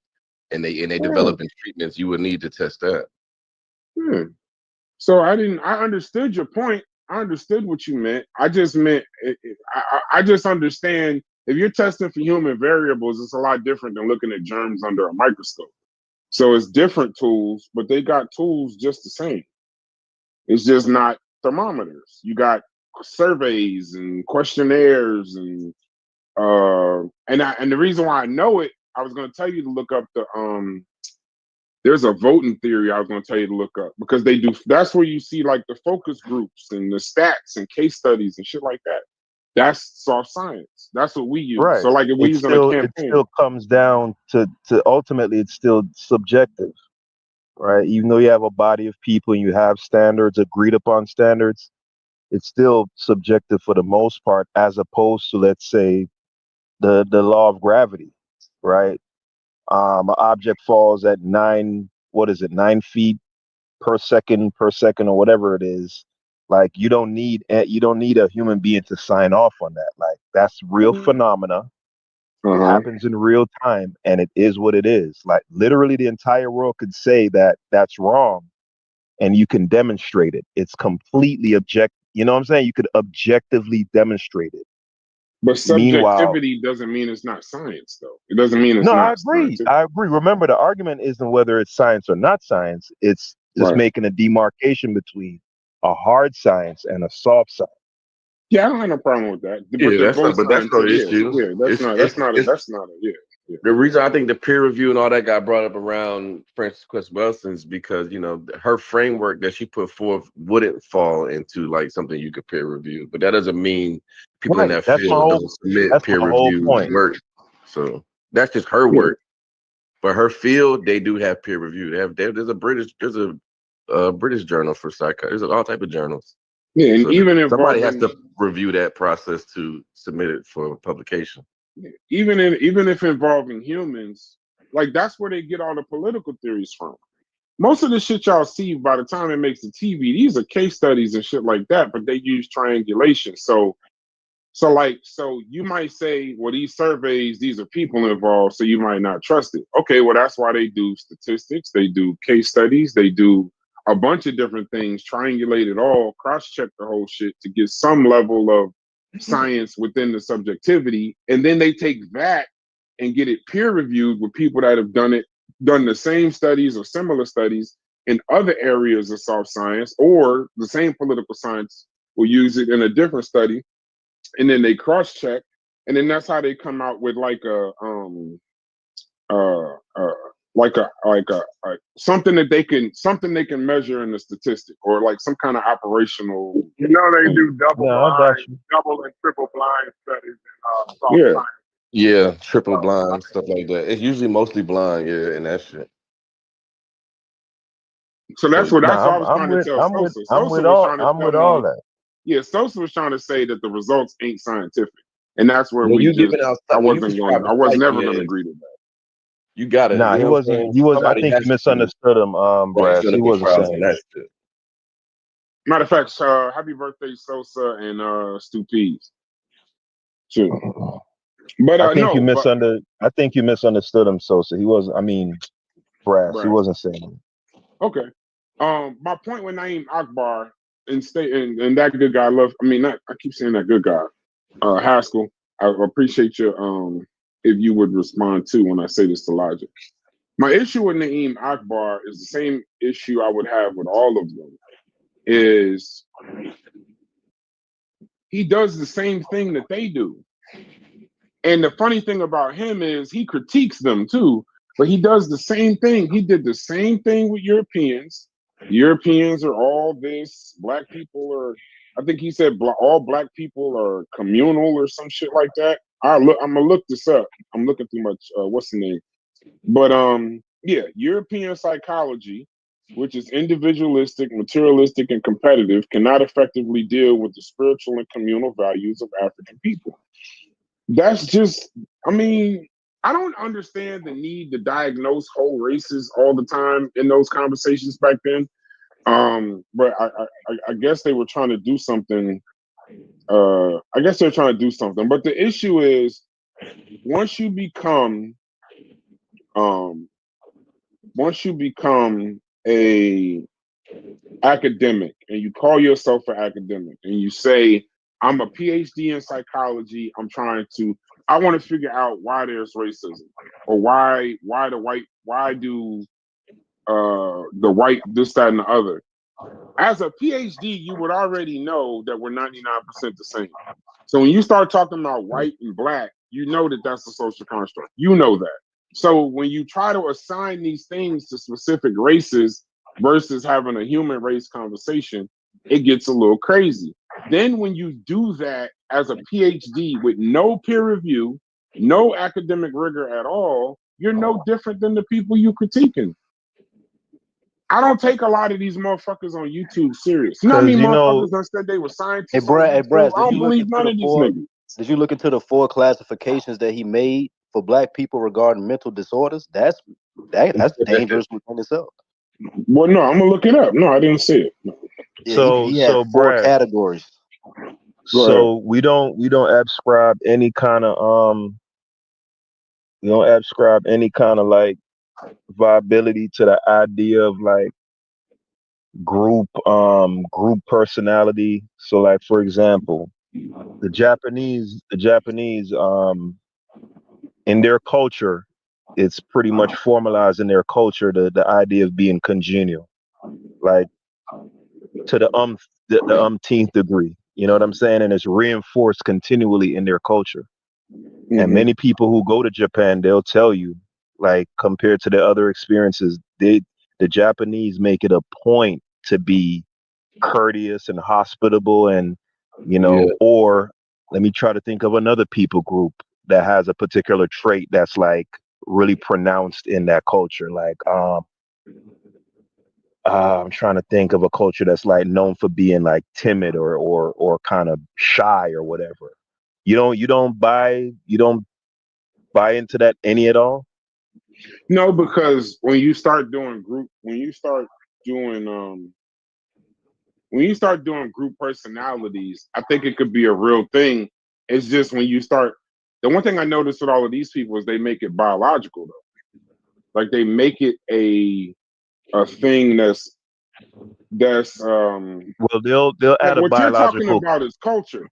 and they Yeah, developing treatments. You would need to test that. yeah. So I didn't. I understood your point. I understood what you meant. I just meant. I just understand if you're testing for human variables, it's a lot different than looking at germs under a microscope. So it's different tools, but they got tools just the same. It's just not thermometers. You got surveys and questionnaires and the reason why I know it, I was going to tell you to look up the there's a voting theory I was going to tell you to look up because they do. That's where you see like the focus groups and the stats and case studies and shit like that. That's soft science. That's what we use. Right. So like if we It use on a still it campaign, still comes down to ultimately it's still subjective, right? Even though you have a body of people and you have standards, agreed upon standards, it's still subjective for the most part, as opposed to, let's say, the law of gravity, right? An object falls at what is it, 9 feet per second or whatever it is. Like you don't need a human being to sign off on that. Like that's real phenomena. It uh-huh. happens in real time, and it is what it is. Like literally, the entire world could say that that's wrong, and you can demonstrate it. It's completely object. You know what I'm saying? You could objectively demonstrate it. But Meanwhile, subjectivity doesn't mean it's not science, though. It doesn't mean it's no, I not agree. scientific. I agree. Remember, the argument isn't whether it's science or not science. It's just Right. making a demarcation between a hard science and a soft science. Yeah, I don't have no problem with that. But Yeah, they're that's both not. But that's no scientific. Yeah, issue. yeah. That's It's not. it's That's not. it's That's not a. Yeah, yeah. the reason I think the peer review and all that got brought up around Frances Quest Welson's because her framework that she put forth wouldn't fall into like something you could peer review, but that doesn't mean people in Right. that field don't submit That's peer my whole reviewed point. work. So that's just her Yeah. work. But her field, they do have peer review. There's a British journal for psychiatry. There's all type of journals. Yeah, and So even somebody has involving, to review that process to submit it for publication. even if involving humans, like that's where they get all the political theories from. Most of the shit y'all see by the time it makes the TV, these are case studies and shit like that, but they use triangulation. So you might say, well, these surveys, these are people involved, so you might not trust it. Okay, well, that's why they do statistics, they do case studies, they do a bunch of different things, triangulate it all, cross-check the whole shit to get some level of science within the subjectivity, and then they take that and get it peer reviewed with people that have done the same studies or similar studies in other areas of soft science, or the same political science will use it in a different study, and then they cross check, and then that's how they come out with uh, uh something that they can measure in the statistic, or like some kind of operational You know they thing. do double No, I got blind, you. double and triple blind studies in soft Yeah. science. Yeah, triple blind stuff like that. It's usually mostly blind. Yeah, and that shit. So that's So what No, I was trying to tell Sosa. I'm Sosa with was all trying to I'm tell with all me, that. yeah, Sosa was trying to say that the results ain't scientific, and that's where when we you just giving out I when you wasn't going. prescribing I was never going to ideas, agree to that. you gotta. Nah, You he know what I'm wasn't. saying? He was. I Somebody think has you to misunderstood him, run Brass. He clinical wasn't trials on saying that that. shit. Matter of fact, happy birthday, Sosa and Stu Pease. Shit. But I think you no, but misunderstood. I think you misunderstood him, Sosa. He wasn't. I mean, Brass. He Brad. wasn't saying that. Okay. My point with Naeem Akbar and that good guy, love. I mean, not. I keep saying that good guy, Haskell. I appreciate you. If you would respond to when I say this to Logic. My issue with Naeem Akbar is the same issue I would have with all of them. Is he does the same thing that they do. And the funny thing about him is he critiques them too, but he does the same thing. He did the same thing with Europeans. Europeans are all this. Black people are, I think he said all black people are communal or some shit like that. I'm gonna look this up. I'm looking through my what's the name? But yeah, European psychology, which is individualistic, materialistic, and competitive, cannot effectively deal with the spiritual and communal values of African people. That's just, I mean, I don't understand the need to diagnose whole races all the time in those conversations back then. But I guess they were trying to do something. I guess they're trying to do something. But the issue is, once you become, um, once you become a academic and you call yourself an academic and you say, I'm a PhD in psychology, I want to figure out why there's racism, or why do the white this, that, and the other. As a PhD, you would already know that we're 99% the same. So when you start talking about white and black, you know that that's a social construct. You know that. So when you try to assign these things to specific races versus having a human race conversation, it gets a little crazy. Then when you do that as a PhD with no peer review, no academic rigor at all, you're no different than the people you critiquing. I don't take a lot of these motherfuckers on YouTube serious. You know how Because many you know, motherfuckers that said they were Hey, scientists on Brad. Hey, YouTube? Brad. I don't believe none of these niggas. Did you look into the 4 classifications that he made for black people regarding mental disorders? That's dangerous within itself. Well, no, I'm gonna look it up. No, I didn't see it. No. Yeah, so he had so 4 Brad. categories. Go ahead. So we don't ascribe any kind of we don't ascribe any kind of like viability to the idea of like group personality. So like for example, the Japanese in their culture, it's pretty much formalized in their culture the idea of being congenial, like to the umpteenth degree. You know what I'm saying? And it's reinforced continually in their culture. And Mm-hmm. many people who go to Japan, they'll tell you, like compared to their other experiences, the Japanese make it a point to be courteous and hospitable, and Yeah. or let me try to think of another people group that has a particular trait that's like really pronounced in that culture. Like I'm trying to think of a culture that's like known for being like timid or kind of shy or whatever. You don't buy into that any at all. No, because doing when you start doing group personalities, I think it could be a real thing. It's just when you start, the one thing I noticed with all of these people is they make it biological though. Like they make it a thing that's Well, they'll like add a what you're talking biological. about is culture.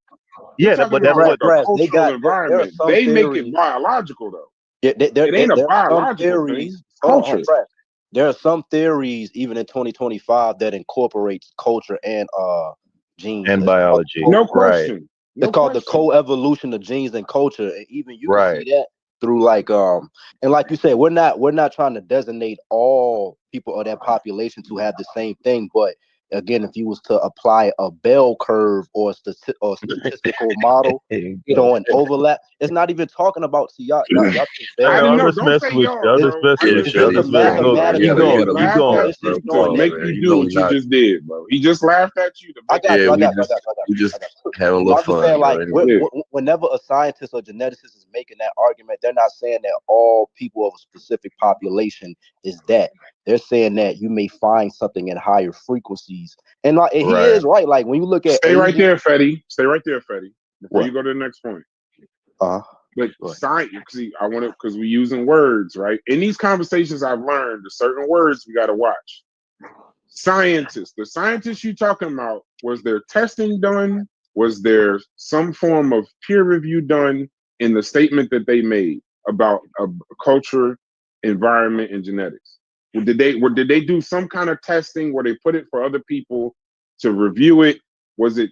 You're Yeah, talking but that's about Press, like what. a press. They cultural got there are environment. some They make it theories. biological though. There It ain't a there are some biological thing. theories. It's Hold on, culture. press. There are some theories even in 2025 that incorporates culture and genes. And biology, No right, question. It's No called the question. co-evolution of genes and culture, and even you can right. see that through and like you said, we're not trying to designate all people of that population to have the same thing, but again, if you was to apply a bell curve or or statistical model There you go. showing overlap, it's not even talking about, see, y'all think I I bell know. didn't I'm know. curve. just Don't say messing with you. y'all, I'm It, just bro. I messing Yeah, with just you. I'm Fetty, just it's slow messing. down, Go, man. keep mathematically. You going. gotta Keep laughed going. at relax, This is bro. you Come to doing on, it. make man. you You do know we what you not. just did, bro. He just laughed at you to I make you got Yeah, you. do I what we got you you. I just got you. I got we you. I just got you. having a No, little I'm just saying, fun, bro. like, Anyway. did. whenever a scientist or geneticist is making that argument, they're not saying that all people of a specific population is that. They're saying that you may find something in higher frequencies, and he Right. is right. Like when you look at Stay right Asian, there, Fetty. Stay right there, Fetty. Before you what? go to the next point. Uh, But what? science, see, I want to because we using words, right? In these conversations, I've learned there's certain words we got to watch. Scientists, the scientists you talking about, was there testing done? Was there some form of peer review done in the statement that they made about culture, environment, and genetics? Did they do some kind of testing where they put it for other people to review it? Was it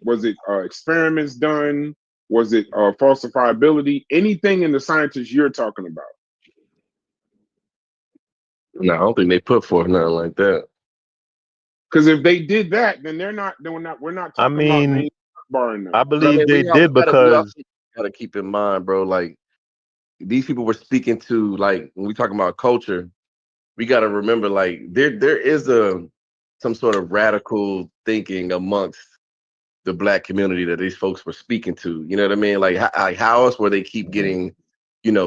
experiments done? Was it falsifiability? Anything in the scientists you're talking about? No, I don't think they put forth nothing like that. Because if they did that, then they're not. Then we're not I talking about mean, names barring I them. But I believe mean, they did we because also gotta keep in mind, bro. Like these people were speaking to, like when we talking about culture, we got to remember, like there is a some sort of radical thinking amongst the black community that these folks were speaking to. You know what I mean? Like how else were they keep getting,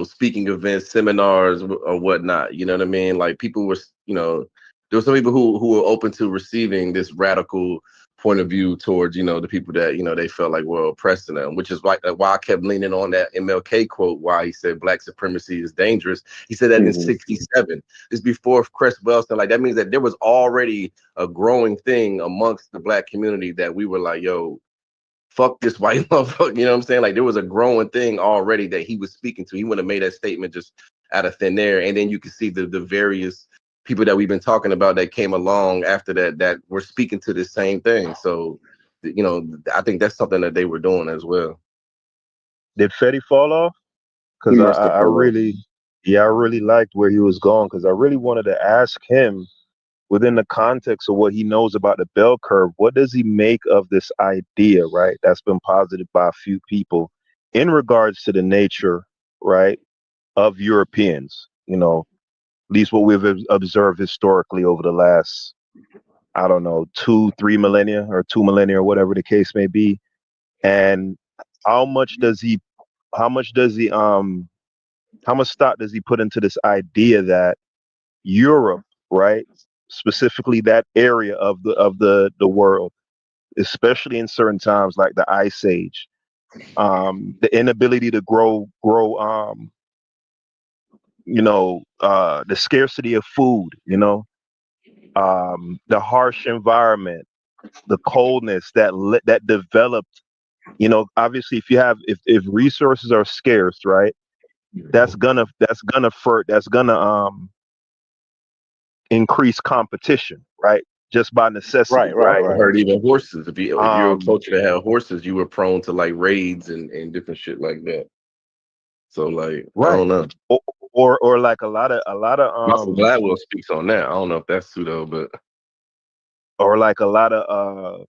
speaking events, seminars, or whatnot? You know what I mean? Like people were, there were some people who were open to receiving this radical point of view towards, the people that, they felt like were oppressing them, which is why I kept leaning on that MLK quote, why he said black supremacy is dangerous. He said that in Mhm. 67. It's before Chris Wellston. Like that means that there was already a growing thing amongst the black community that we were like, yo, fuck this white motherfucker. You know what I'm saying? Like there was a growing thing already that he was speaking to. He wouldn't have made that statement just out of thin air. And then you can see the various people that we've been talking about that came along after that were speaking to the same thing. So, I think that's something that they were doing as well. did Fetty fall off? He Because must have I fell off. really, yeah, I really liked where he was going because I really wanted to ask him within the context of what he knows about the bell curve, what does he make of this idea, right? That's been posited by a few people in regards to the nature, right, of Europeans, at least what we've observed historically over the last, I don't know, 2 3 millennia or 2 millennia or whatever the case may be. And how much does he how much does he how much stock does he put into this idea that Europe, right, specifically that area of the world, especially in certain times like the Ice Age, the inability to grow, the scarcity of food, the harsh environment, the coldness that developed. Obviously, if resources are scarce, right, that's gonna increase competition, right? Just by Right, necessity, right, right? I right. heard even horses. If you're a Um, culture that had horses, you were prone to like raids and different shit like that. So like I right. don't know. Or, or like a lot of Russell Gladwell speaks on that. I don't know if that's true though, but or like a lot of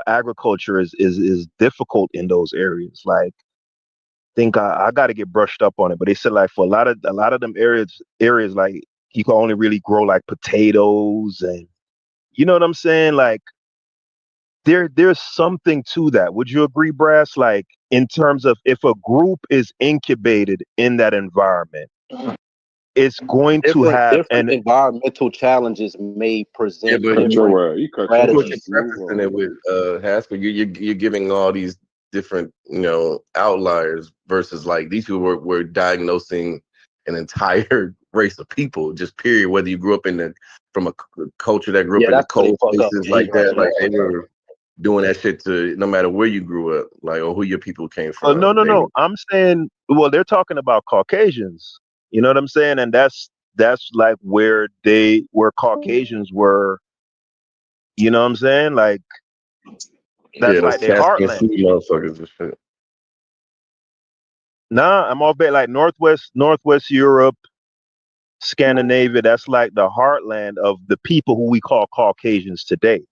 agriculture is difficult in those areas. Like, think I got to get brushed up on it, but they said like for a lot of them areas like you can only really grow like potatoes, and you know what I'm saying? Like there's something to that. Would you agree, Brass? Like in terms of if a group is incubated in that environment, it's going to have different environmental challenges may Yeah, present but Cut different your you cut your what ass. you're strategies. prefacing it with, Haskell, you're giving all these different, outliers versus like these people were diagnosing an entire race of people, just period. Whether you grew up from a culture that grew up Yeah, in the that's where they cold fuck up. places Yeah, like you're right. that, like they were doing that shit to no matter where you grew up, like or who your people came no, from. no, no. I'm saying, well, they're talking about Caucasians. You know what I'm saying? And that's like where Caucasians were. You know what I'm saying? Like Yeah, that's those like their Caspian heartland. Sea motherfuckers and shit. Nah, I'm all bet like Northwest Europe, Scandinavia. That's like the heartland of the people who we call Caucasians today,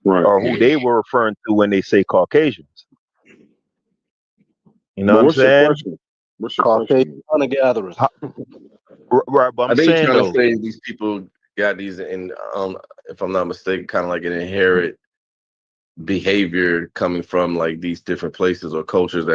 Right. or who they were referring to when they say Caucasians. You know But what I'm what's your saying? question? What's your Caucasian question? hunter gatherers. Right, but I I'm think you're saying trying to though, say these people got these if I'm not mistaken, kind of like an inherent behavior coming from like these different places or cultures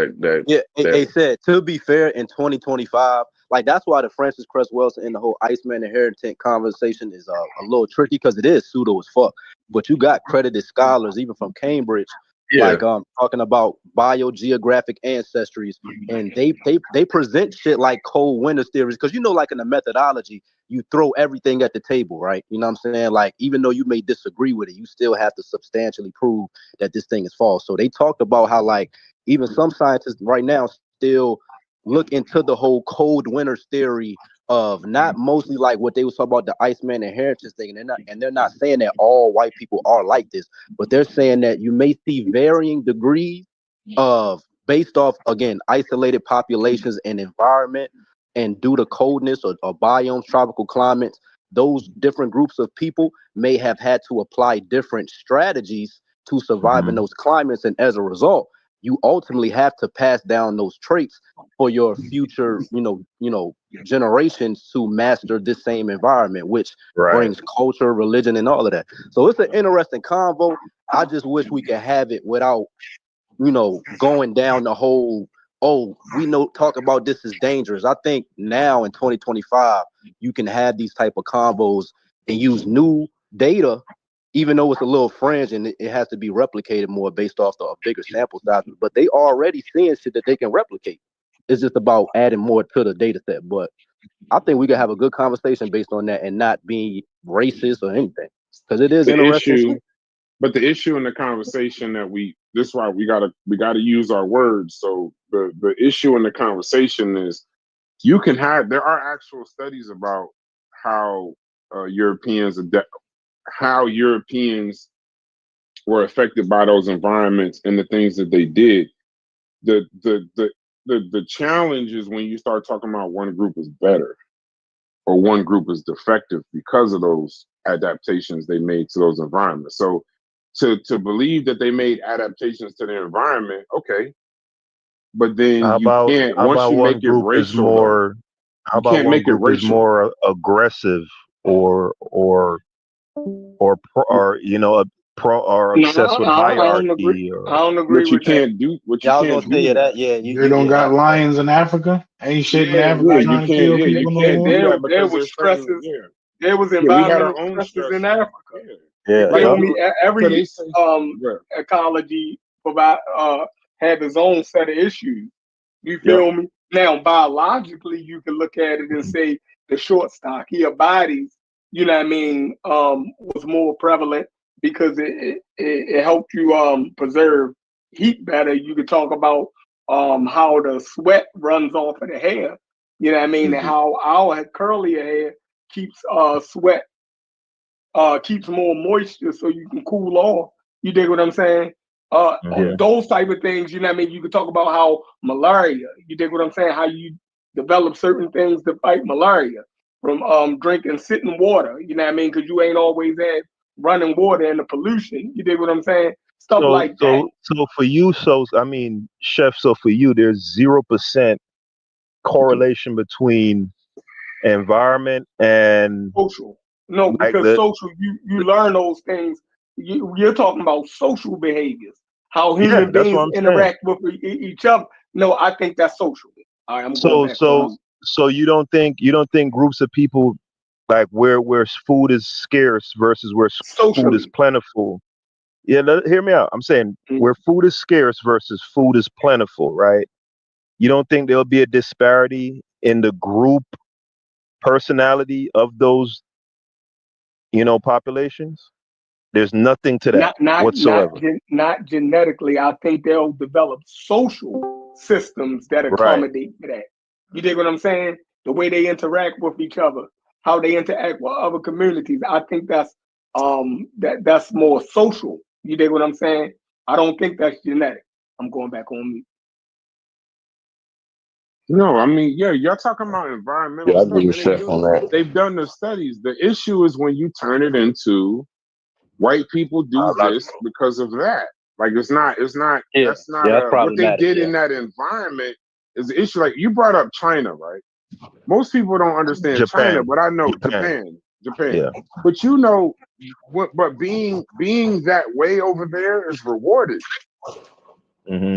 Yeah, they that said to be fair in 2025, like that's why the Francis Cress Welsing and the whole Iceman inheritance conversation is a little tricky because it is pseudo as fuck. But you got credited scholars even from Cambridge, yeah. like talking about biogeographic ancestries, and they present shit like cold winter theories because like in the methodology you throw everything at the table, right? You know what I'm saying? Like even though you may disagree with it, you still have to substantially prove that this thing is false. So they talked about how like even some scientists right now still look into the whole cold winters theory of not mostly like what they was talking about the Iceman inheritance thing, and they're not saying that all white people are like this, but they're saying that you may see varying degrees of based off again isolated populations and environment, and due to coldness or biomes, tropical climates, those different groups of people may have had to apply different strategies to survive in those climates, and as a result you ultimately have to pass down those traits for your future, generations to master this same environment, which right. brings culture, religion, and all of that. So it's an interesting convo. I just wish we could have it without, going down the whole, oh, we know talk about this is dangerous. I think now in 2025, you can have these type of convos and use new data, even though it's a little fringe and it has to be replicated more based off the bigger sample size. But they already seeing shit that they can replicate. It's just about adding more to the data set. But I think we can have a good conversation based on that and not being racist or anything, because it is The interesting issue, shit. but the issue in the conversation that this is why we gotta use our words. So the issue in the conversation is there are actual studies about how Europeans how Europeans were affected by those environments and the things that they did. The challenge is when you start talking about one group is better or one group is defective because of those adaptations they made to those environments. So to believe that they made adaptations to the environment, okay, but then How you about can't how once about you make one it group is racial though. more how You about can't one make it group is racial. more aggressive or pro or No, obsessed with I don't agree. hierarchy I or don't agree with that. What you Yeah, I was gonna can't say, do. yeah, They don't yeah, got that's right. lions in Africa. Ain't shit in Yeah, Africa Yeah, like you trying to can't. kill Yeah, you people no can't more. do that there because was there's certain. stresses. Yeah, There was yeah. We had our environmental own stresses in stresses. Africa. Yeah, Yeah, like Feel yep. me? so they Every say. um Yeah. ecology provide had its own set of issues. You Yep. feel me? Now biologically, you can look at it and say the short stocky bodies, you know what I mean, was more prevalent because it helped you preserve heat better. You could talk about how the sweat runs off of the hair, you know what I mean, and Mm-hmm. how our curlier hair keeps sweat keeps more moisture so you can cool off. You dig what I'm saying? yeah. Those type of things, you know what I mean? You could talk about how malaria, you dig what I'm saying? How you develop certain things to fight malaria from drinking sitting water, you know what I mean? Because you ain't always had running water and the pollution. You dig what I'm saying? Stuff So like that. so so for you, so I mean, chef, so for you there's 0% correlation between environment and social. No, like because the social, you learn those things. You're talking about social behaviors, how yeah, human that's what beings I'm saying. interact with each other. No, I think that's social. All right, I'm going So back on so mute. so you don't think groups of people like where food is scarce versus where food is Socially. plentiful. Yeah, hear me out. I'm saying Mm. where food is scarce versus food is plentiful, right? You don't think there'll be a disparity in the group personality of those, populations? There's nothing to that whatsoever. Not genetically. I think they'll develop social systems that Right. accommodate for that. You dig what I'm saying? The way they interact with each other, how they interact with other communities. I think that's more social. You dig what I'm saying? I don't think that's genetic. I'm going back on me. No, I mean, yeah, y'all talking about environmental Yeah, I stuff, agree with and they Chef do. on that. They've done the studies. The issue is when you turn it into white people do this Biological. because of that. Like Yeah, that's not yeah, that's what they problematic. did Yeah, in that environment is the issue. Like you brought up China, right? Most people don't understand China, Japan. but I know Japan. Japan. Yeah. But but being that way over there is rewarded. Hmm.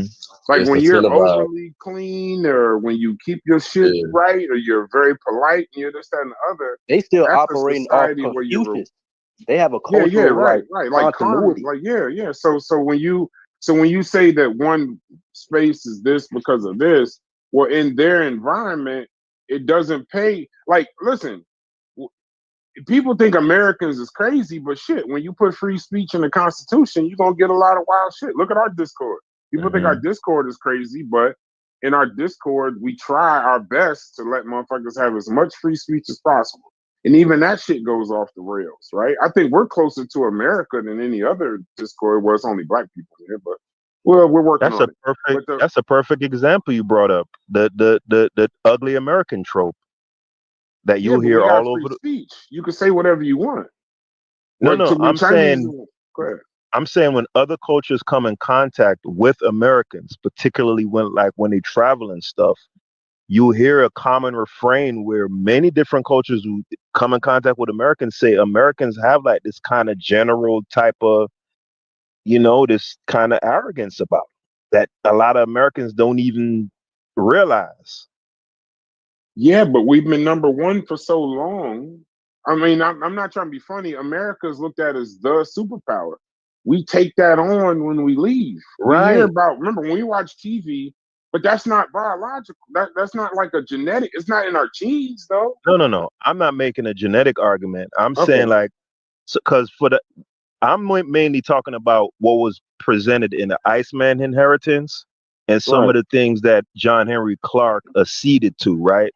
Like It's when you're incentivized. overly clean, or when you keep your shit Yeah. right, or you're very polite, and you're this, that, and the other. they still That's a operating off society where Confucius. They have a yeah, cultural right, like right. Like continuity. like yeah. So when you say that one space is this because of this, well, in their environment, it doesn't pay. Like, listen, people think Americans is crazy, but shit, when you put free speech in the Constitution, you're gonna get a lot of wild shit. Look at our Discord. People think our Hmm. Discord is crazy, but in our Discord, we try our best to let motherfuckers have as much free speech as possible. And even that shit goes off the rails, right? I think we're closer to America than any other Discord where it's only black people here, but well, we're working on it. But the That's a perfect example you brought up. The ugly American trope that yeah, you'll but we hear got all free over the speech. You can say whatever you want. No, no, When Chinese go ahead. I'm saying when other cultures come in contact with Americans, particularly when they travel and stuff, you'll hear a common refrain where many different cultures who come in contact with Americans say Americans have like this kind of general type of, this kind of arrogance about that a lot of Americans don't even realize. Yeah, but we've been number one for so long. I mean, I'm not trying to be funny. America's looked at as the superpower. We take that on when we leave. We hear Right. about, remember, when we watch TV, but that's not biological. That's not like a genetic, it's not in our genes, though. No, no, no. I'm not making a genetic argument. I'm saying Okay, like, because mainly talking about what was presented in the Iceman inheritance and some of right. the things that John Henry Clark acceded to, right?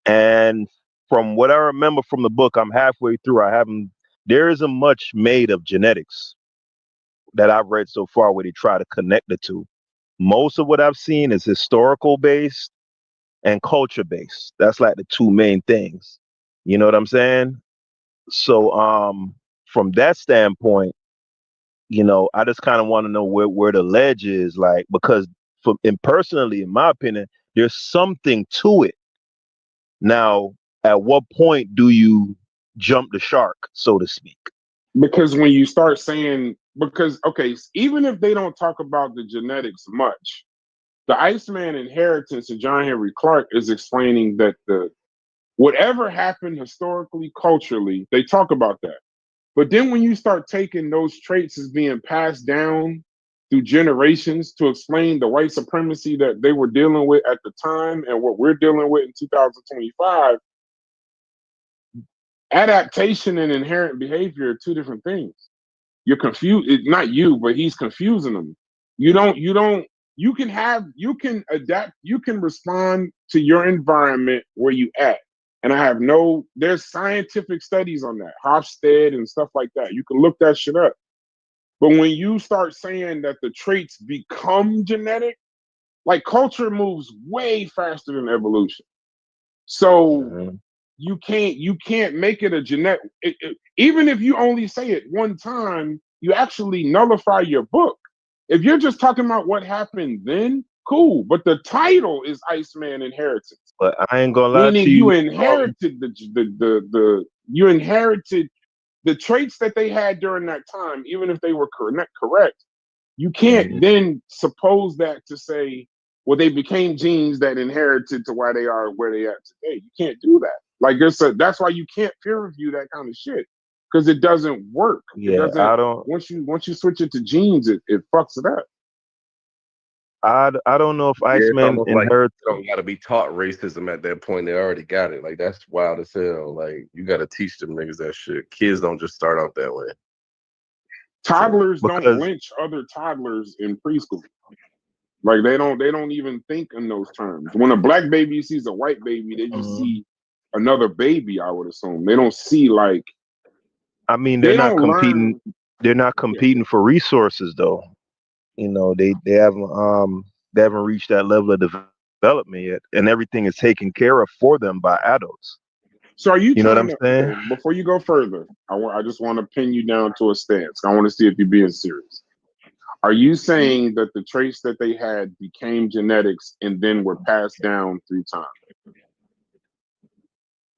And from what I remember from the book, I'm halfway through. There isn't much made of genetics that I've read so far where they try to connect the two. Most of what I've seen is historical based and culture based. That's like the two main things. You know what I'm saying? So from that standpoint, I just kind of want to know where the ledge is, like, because personally, in my opinion, there's something to it. Now, at what point do you jump the shark, so to speak? Because when you start saying, because, okay, even if they don't talk about the genetics much, the Iceman inheritance of John Henry Clark is explaining that whatever happened historically, culturally, they talk about that. But then when you start taking those traits as being passed down through generations to explain the white supremacy that they were dealing with at the time and what we're dealing with in 2025, adaptation and inherent behavior are two different things. You're confused. It's not you, but he's confusing them. You can adapt, you can respond to your environment where you at. And there's scientific studies on that, Hofstede and stuff like that. You can look that shit up. But when you start saying that the traits become genetic, like culture moves way faster than evolution. So Mm-hmm. you can't make it a genetic. Even if you only say it one time, you actually nullify your book. If you're just talking about what happened then, cool. But the title is Iceman Inheritance. But I ain't gonna lie Meaning to you you. inherited you inherited the traits that they had during that time, even if they were correct. You can't then suppose that to say, well, they became genes that inherited to why they are where they are today. You can't do that. Like that's why you can't peer review that kind of shit because it doesn't work. It Yeah, doesn't. I don't. Once you switch it to genes, it fucks it up. I don't know if Yeah, it's Iceman almost like inherit. you don't got to be taught racism at that point. They already got it. Like that's wild as hell. Like you got to teach them niggas that shit. Kids don't just start out that way. Toddlers don't Because lynch other toddlers in preschool. Like they don't even think in those terms. When a black baby sees a white baby, they just see another baby, I would assume. They don't see like I mean, they don't learn. they're not competing for resources though. You know, they haven't reached that level of development yet, and everything is taken care of for them by adults. So are you You know what trying I'm to saying? okay, before you go further, I just want to pin you down to a stance. I want to see if you're being serious. Are you saying that the traits that they had became genetics and then were passed down through time?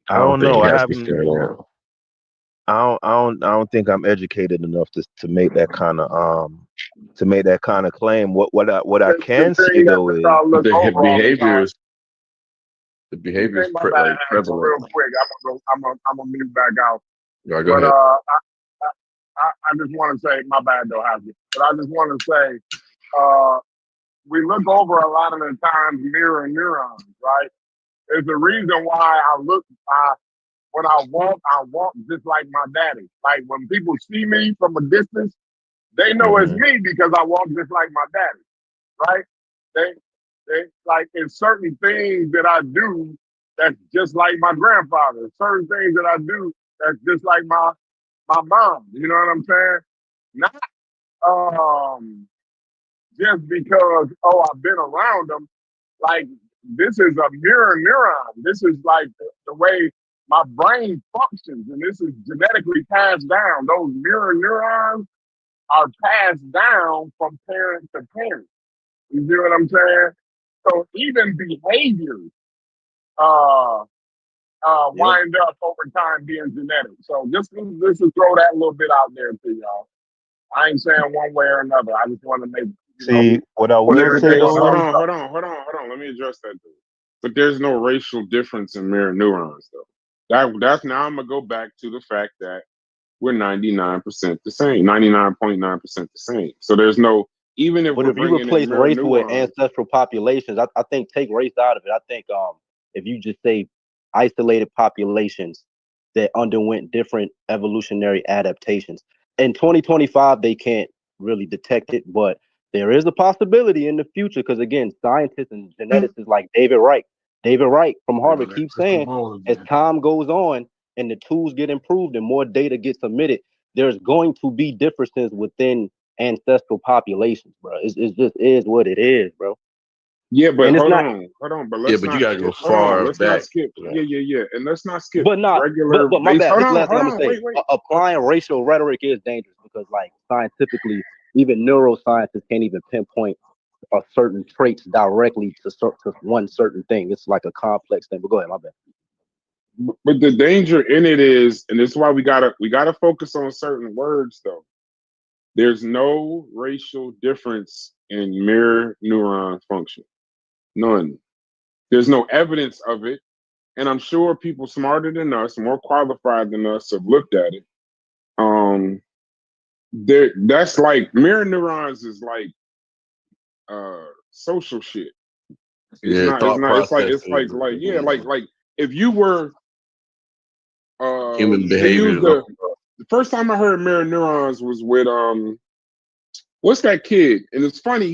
I don't know. I That's haven't. the I don't think I'm educated enough to make that kind of claim. What I The can say thing that though we is all look over all the time. the The behavior is thing, my bad, like Hansel, prevalent. real quick. I'm gonna mute back out. All right, go But ahead. I just want to say, my bad though, Hansel. But I just want to say, uh, we look over a lot of the times mirror neurons, right? There's a reason why when I walk just like my daddy. Like when people see me from a distance, they know it's me because I walk just like my daddy, right? They, they like it's certain things that I do that's just like my grandfather. Certain things that I do that's just like my mom. You know what I'm saying? Not just because I've been around them. Like this is a mirror neuron. This is like the way my brain functions, and this is genetically passed down. Those mirror neurons are passed down from parent to parent. You see what I'm saying? So even behaviors uh, wind up over time being genetic. So just to throw that little bit out there to y'all. I ain't saying one way or another. I just want to make see what I But will say there's though. hold on. Let me address that. Dude. But there's no racial difference in mirror neurons, though. That's now I'm gonna go back to the fact that we're 99% the same, 99.9% the same. So there's no even if But we're if you bringing in replace mirror race with neurons. ancestral populations, I think take race out of it. I think if you just say isolated populations that underwent different evolutionary adaptations. In 2025, they can't really detect it, but there is a possibility in the future because again, scientists and geneticists like David Wright from Harvard keeps saying as time goes on and the tools get improved and more data gets submitted, there's going to be differences within ancestral populations, bro. It just is what it is, bro. Yeah, but And it's hold not, on. But Yeah, let's but you not gotta go skip. Hold on, far let's not back. skip. Yeah. And let's not skip but not, regular but my base. bad. This is the last thing Hold I'm gonna on, say. wait. Applying racial rhetoric is dangerous because, like, scientifically, even neuroscientists can't even pinpoint a certain traits directly to one certain thing. It's like a complex thing. But go ahead, my bad. But the danger in it is, and this is why we gotta focus on certain words though. There's no racial difference in mirror neuron function. None. There's no evidence of it. And I'm sure people smarter than us, more qualified than us, have looked at it. That's like mirror neurons is like social shit. Yeah, thought It's processes, like yeah, like if you were human to use behavior. the first time I heard mirror neurons was with what's that kid? And it's funny,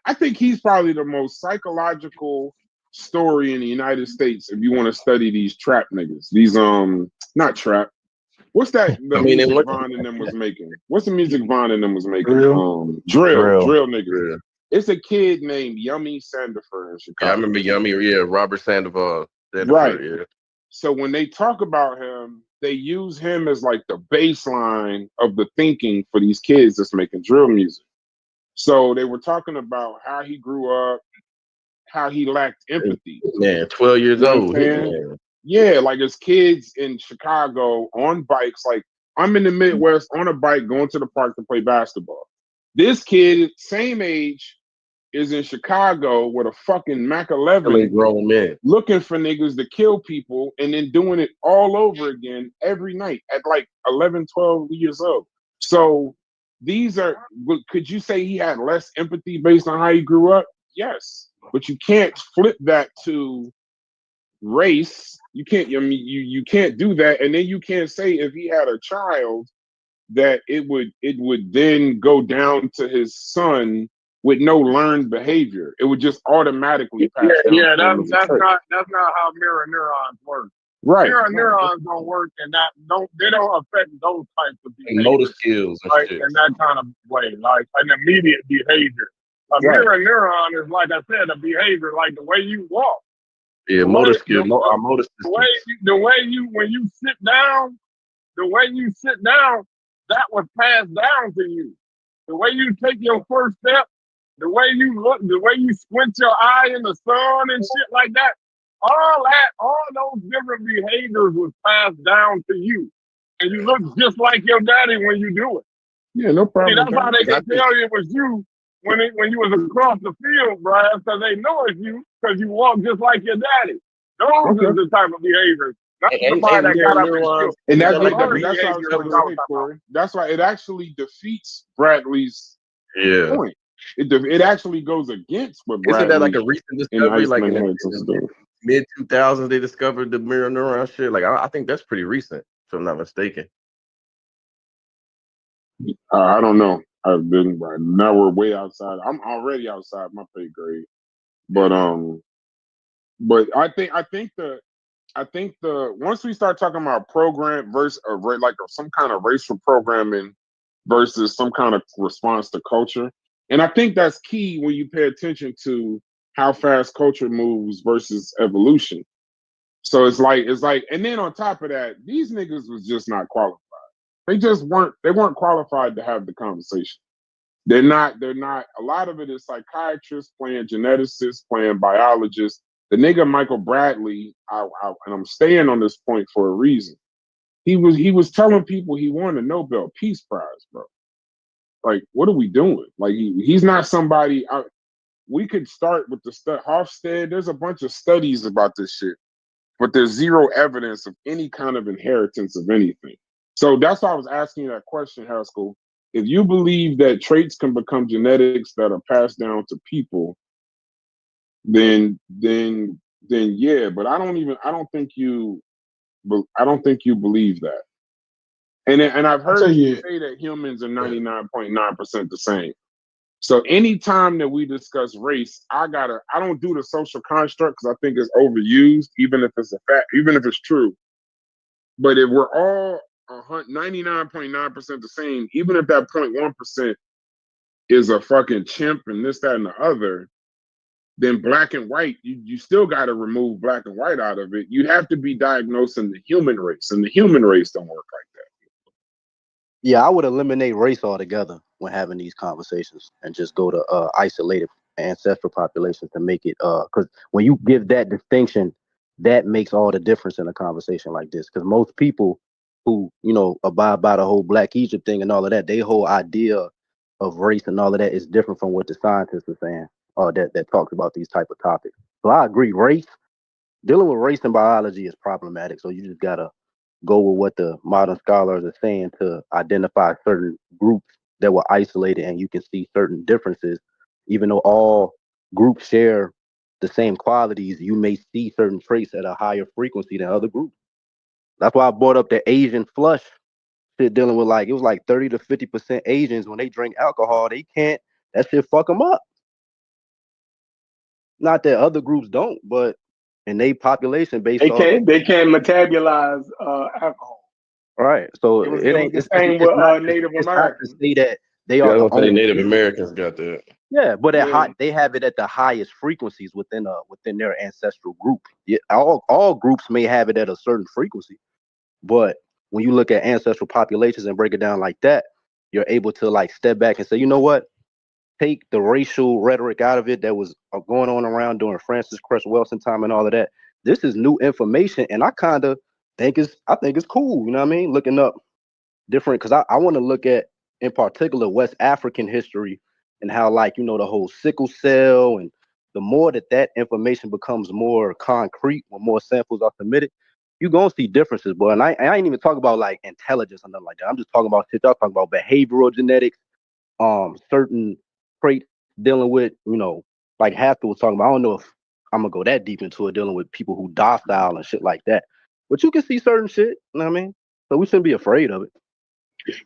I think he's probably the most psychological story in the United States if you want to study these trap niggas. These not trap. What's that the music Von and them was making? What's the music Von and them was making? Drill niggas. Yeah. It's a kid named Yummy Sandifer in Chicago. Yeah, I remember Yummy, Robert Sandoval. Right. Yeah. So when they talk about him, they use him as like the baseline of the thinking for these kids that's making drill music. So they were talking about how he grew up, how he lacked empathy. Man, 12 years You know what I'm old. saying? Yeah, like as kids in Chicago on bikes, like I'm in the Midwest on a bike going to the park to play basketball. This kid, same age, is in Chicago with a fucking Mac 11 grown men. looking for niggas to kill people and then doing it all over again every night at like 11, 12 years old. So these are, could you say he had less empathy based on how he grew up? Yes. But you can't flip that to race. You can't, I mean, you can't do that. And then you can't say if he had a child that it would then go down to his son with no learned behavior. It would just automatically pass down. Yeah, that's not how mirror neurons work. Right. Mirror neurons don't work, and they don't affect those types of behaviors. Motor skills and like shit. in that kind of way, like an immediate behavior. A mirror neuron is, like I said, a behavior, like the way you walk. Yeah, motor skill, our motor The system. way you when you sit down, that was passed down to you. The way you take your first step, the way you look, the way you squint your eye in the sun and shit like that, all those different behaviors was passed down to you. And you look just like your daddy when you do it. Yeah, no problem. See, that's how they can tell you it was you when you was across the field, Brad, because they know it's you because you walk just like your daddy. Those are the type of behaviors. Not somebody that got up and killed. And that's what I was going to say, Corey. That's why it actually defeats Bradley's point. It actually goes against what Bradley. Isn't that like a recent discovery? Like in the mid 2000s, they discovered the mirror neuron shit. Like I think that's pretty recent, if I'm not mistaken. I don't know. I've been right now. We're way outside. I'm already outside my pay grade, but I think the once we start talking about program versus some kind of racial programming versus some kind of response to culture, and I think that's key when you pay attention to how fast culture moves versus evolution. So it's like, and then on top of that, these niggas was just not qualified. They weren't qualified to have the conversation. They're not, a lot of it is psychiatrists playing geneticists, playing biologists. The nigga Michael Bradley, and I'm staying on this point for a reason. He was telling people he won a Nobel Peace Prize, bro. Like, what are we doing? Like, he's not somebody. We could start with the Hofstede. There's a bunch of studies about this shit, but there's zero evidence of any kind of inheritance of anything. So that's why I was asking you that question, Haskell. If you believe that traits can become genetics that are passed down to people, then yeah. But I don't think you believe that. And I've heard you say that humans are 99.9% the same. So anytime that we discuss race, I don't do the social construct because I think it's overused, even if it's a fact, even if it's true. But if we're all 99.9% the same, even if that 0.1% is a fucking chimp and this, that, and the other, then black and white, you still got to remove black and white out of it. You'd have to be diagnosing the human race, and the human race don't work like that. Yeah, I would eliminate race altogether when having these conversations and just go to isolated ancestral populations to make it because when you give that distinction, that makes all the difference in a conversation like this. Because most people who abide by the whole Black Egypt thing and all of that, their whole idea of race and all of that is different from what the scientists are saying that talks about these type of topics. So I agree, dealing with race and biology is problematic. So you just gotta go with what the modern scholars are saying to identify certain groups that were isolated, and you can see certain differences. Even though all groups share the same qualities, you may see certain traits at a higher frequency than other groups. That's why I brought up the Asian flush shit, dealing with it was like 30 to 50% Asians when they drink alcohol, that shit fuck them up. Not that other groups don't, but in their population based they can't metabolize alcohol. Right. So it ain't the same with Native Americans. Not to say that they are the only Native Americans got that. Yeah, but they have it at the highest frequencies within their ancestral group. Yeah, all groups may have it at a certain frequency, but when you look at ancestral populations and break it down like that, you're able to step back and say, you know what? take the racial rhetoric out of it that was going on around during Francis Cress Welsing time and all of that. This is new information, and I kind of think it's cool. You know what I mean? Looking up different, because I want to look at, in particular, West African history and how, like, you know, the whole sickle cell, and the more that information becomes more concrete, when more samples are submitted, you're gonna see differences, boy. And I ain't even talking about like intelligence or nothing like that. I'm just talking about shit. I'm talking about behavioral genetics, certain traits dealing with, you know, like Haskell was talking about. I don't know if I'm gonna go that deep into it, dealing with people who docile and shit like that. But you can see certain shit, you know what I mean? So we shouldn't be afraid of it.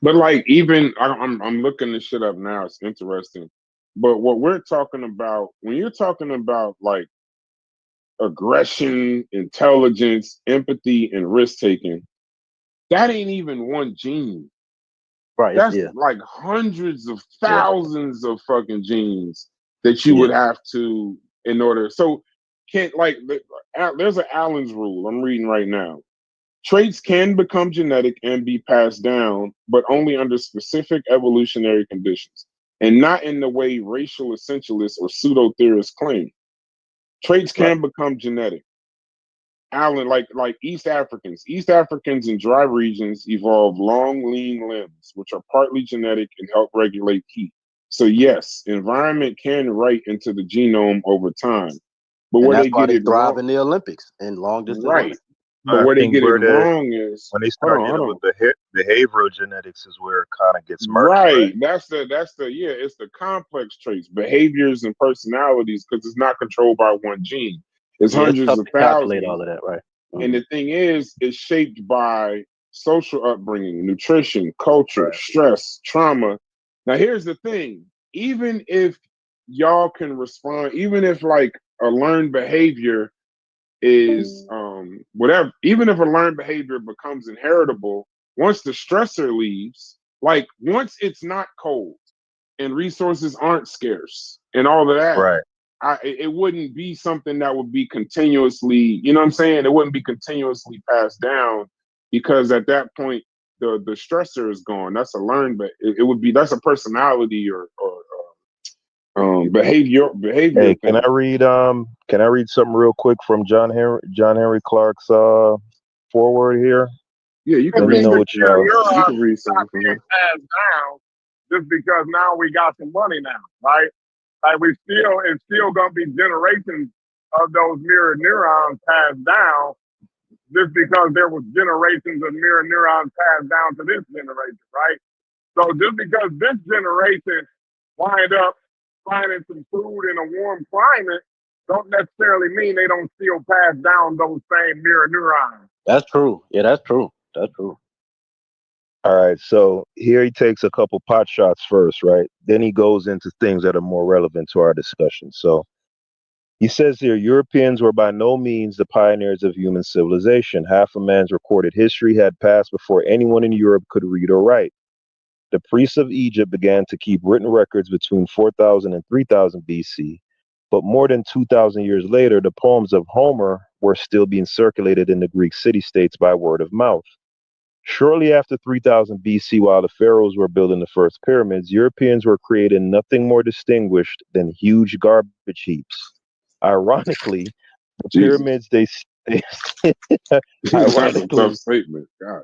But like, even I'm looking this shit up now. It's interesting. But what we're talking about, when you're talking about like aggression, intelligence, empathy, and risk taking, that ain't even one gene. Right. That's Yeah. like hundreds of Yeah. thousands of fucking genes that you would have to, in order. So can't, like, there's an Allen's rule I'm reading right now. Traits can become genetic and be passed down, but only under specific evolutionary conditions, and not in the way racial essentialists or pseudo theorists claim. Traits can become genetic. Allen, like East Africans. East Africans in dry regions evolve long, lean limbs, which are partly genetic and help regulate heat. So yes, environment can write into the genome over time. But And where that's they why get they it thrive wrong, in the Olympics and long distance right? running. But I where they think get it where the wrong is, when they hold start on, hold dealing on. with the behavioral genetics is where it kind of gets murky, right? Right. That's the yeah, it's the complex traits, behaviors and personalities, because it's not controlled by one gene. It's Yeah, it's hundreds tough of to calculate thousands. all of that, right? And the thing is, it's shaped by social upbringing, nutrition, culture, Right. stress, trauma. Now here's the thing. Even if y'all can respond, even if like a learned behavior is whatever, even if a learned behavior becomes inheritable, once the stressor leaves, like once it's not cold and resources aren't scarce and all of that, Right. it wouldn't be something that would be continuously, you know what I'm saying? It wouldn't be continuously passed down, because at that point the stressor is gone. That's a learned, but it would be, that's a personality or behavior Hey, thing. can I read something real quick from John Henry Clark's forward here? Yeah, you I can Let me read think know the some. what mirror y'all. You neurons can read not something from being there. passed down just because now we got some money now, right? Like it's still gonna be generations of those mirror neurons passed down just because there was generations of mirror neurons passed down to this generation, right? So just because this generation wind up finding some food in a warm climate, don't necessarily mean they don't still pass down those same mirror neurons. That's true. Yeah, that's true. That's true. All right, so here he takes a couple pot shots first, right? Then he goes into things that are more relevant to our discussion. So he says here, Europeans were by no means the pioneers of human civilization. Half a man's recorded history had passed before anyone in Europe could read or write. The priests of Egypt began to keep written records between 4000 and 3000 BC, but more than 2000 years later, the poems of Homer were still being circulated in the Greek city-states by word of mouth. Shortly after 3000 BC, while the pharaohs were building the first pyramids, Europeans were creating nothing more distinguished than huge garbage heaps. Ironically, the Jesus. pyramids they That's a tough ironically statement. God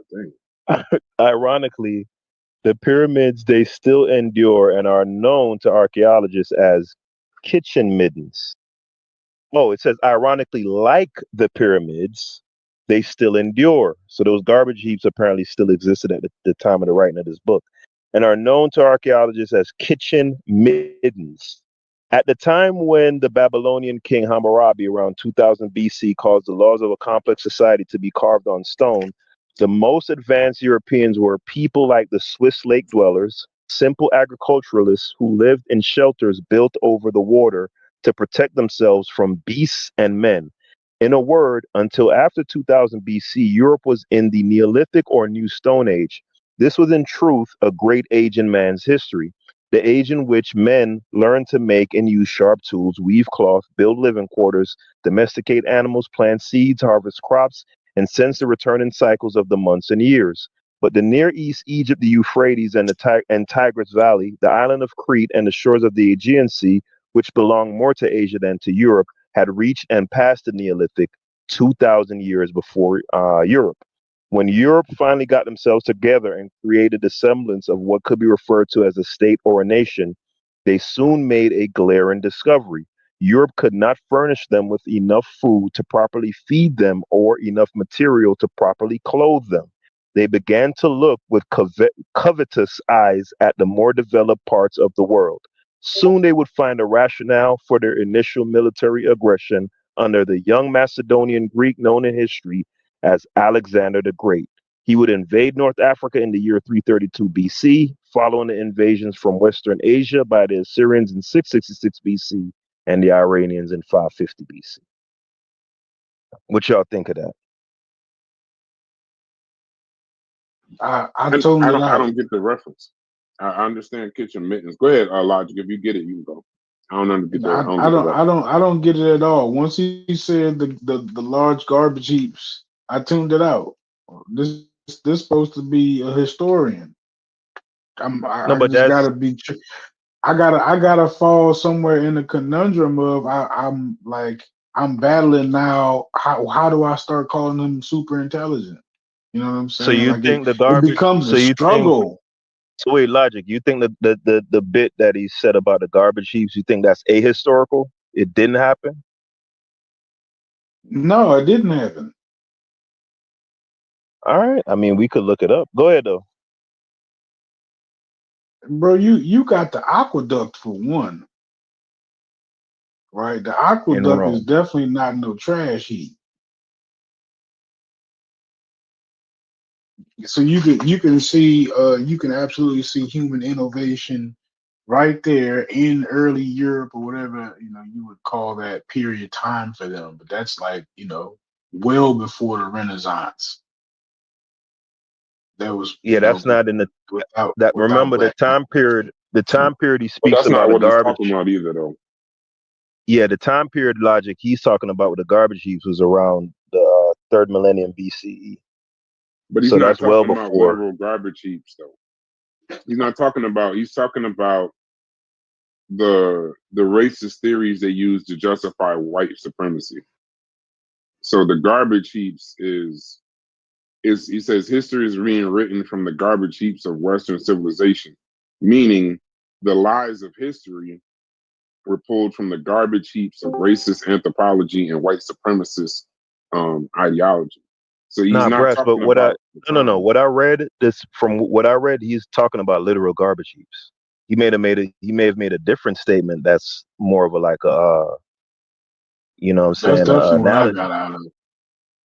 dang. ironically the pyramids they still endure and are known to archaeologists as kitchen middens. Oh, it says ironically, like the pyramids, they still endure. So those garbage heaps apparently still existed at the time of the writing of this book and are known to archaeologists as kitchen middens. At the time when the Babylonian king Hammurabi around 2000 BC caused the laws of a complex society to be carved on stone, the most advanced Europeans were people like the Swiss lake dwellers, simple agriculturalists who lived in shelters built over the water to protect themselves from beasts and men. In a word, until after 2000 BC, Europe was in the Neolithic or New Stone Age. This was in truth a great age in man's history, the age in which men learned to make and use sharp tools, weave cloth, build living quarters, domesticate animals, plant seeds, harvest crops, and sense the returning cycles of the months and years. But the Near East, Egypt, the Euphrates, and and Tigris Valley, the island of Crete, and the shores of the Aegean Sea, which belonged more to Asia than to Europe, had reached and passed the Neolithic 2,000 years before Europe. When Europe finally got themselves together and created the semblance of what could be referred to as a state or a nation, they soon made a glaring discovery. Europe could not furnish them with enough food to properly feed them or enough material to properly clothe them. They began to look with covetous eyes at the more developed parts of the world. Soon they would find a rationale for their initial military aggression under the young Macedonian Greek known in history as Alexander the Great. He would invade North Africa in the year 332 BC, following the invasions from Western Asia by the Assyrians in 666 BC and the Iranians in 550 BC. What y'all think of that? I tuned it I out. don't get the reference. I understand kitchen mittens. Go ahead, Logic. If you get it, you can go. I don't get that. I don't get it at all. Once he said the large garbage heaps, I tuned it out. This supposed to be a historian. No, I but just that's gotta be. I gotta fall somewhere in the conundrum of I'm battling now. How do I start calling them super intelligent? You know what I'm so saying? you Like think the it garbage becomes so a you think struggle. so wait, Logic, you think that the bit that he said about the garbage heaps, you think that's ahistorical? It didn't happen? No, it didn't happen, All right. I mean, we could look it up. Go ahead though. bro. You got the aqueduct for one, right? The In aqueduct is Rome. definitely not no trash heap. So you can see you can absolutely see human innovation right there in early Europe or whatever you would call that period time for them. But that's like well before the Renaissance. That was Yeah, that's not in the that without remember black people. the time period he But speaks that's not about the what he's talking garbage. about either, though. Yeah, the time period Logic he's talking about with the garbage heaps was around the third millennium BCE. But he's So not that's well talking about before. literal garbage heaps, though. He's not talking about. He's talking about the racist theories they use to justify white supremacy. So the garbage heaps is he says history is being written from the garbage heaps of Western civilization, meaning the lies of history were pulled from the garbage heaps of racist anthropology and white supremacist ideology. So he's Nah, not Brass, but talking about the no. time. What I read this from what I read, he's talking about literal garbage heaps. He may have made a different statement that's more of a like a you know what I'm That's saying, definitely what I got analogy. out of it.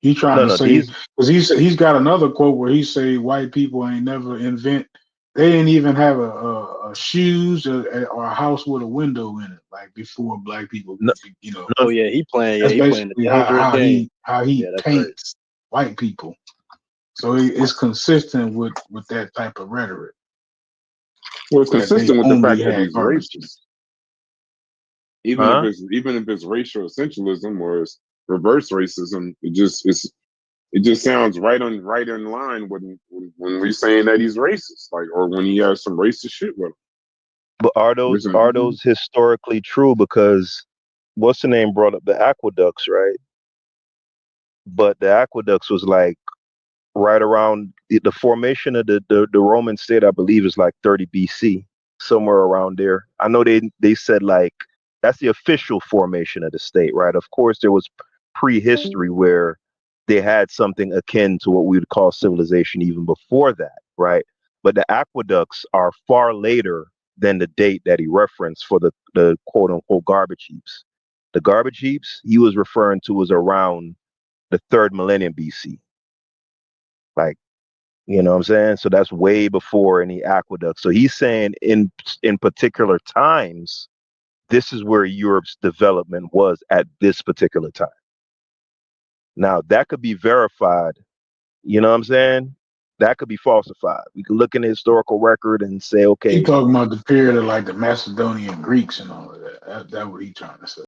He trying No, to no, say these because he's got another quote where he say white people ain't never invent. They didn't even have a shoes or a house with a window in it like before black people. no, Oh no, yeah, That's he playing the basically dangerous game. how Yeah, he that's crazy. paints white people. So it's consistent with that type of rhetoric Well, it's that they consistent with the only fact that had he's garbage. racist, huh? even if it's racial essentialism or it's reverse racism. It just sounds right in line when we're saying that he's racist, like or when he has some racist shit with him. But are those historically true? Because what's the name brought up the aqueducts, right? But the aqueducts was like right around the formation of the Roman state, I believe, is like 30 BC, somewhere around there. I know they said like that's the official formation of the state, right? Of course, there was prehistory where they had something akin to what we would call civilization even before that, right? But the aqueducts are far later than the date that he referenced for the quote unquote garbage heaps. The garbage heaps he was referring to was around the third millennium BC. Like, you know what I'm saying? So that's way before any aqueduct. So he's saying in particular times, this is where Europe's development was at this particular time. Now that could be verified, you know what I'm saying? That could be falsified. We could look in the historical record and say, He okay, talking about the period of like the Macedonian Greeks and all of that. That's what he trying to say.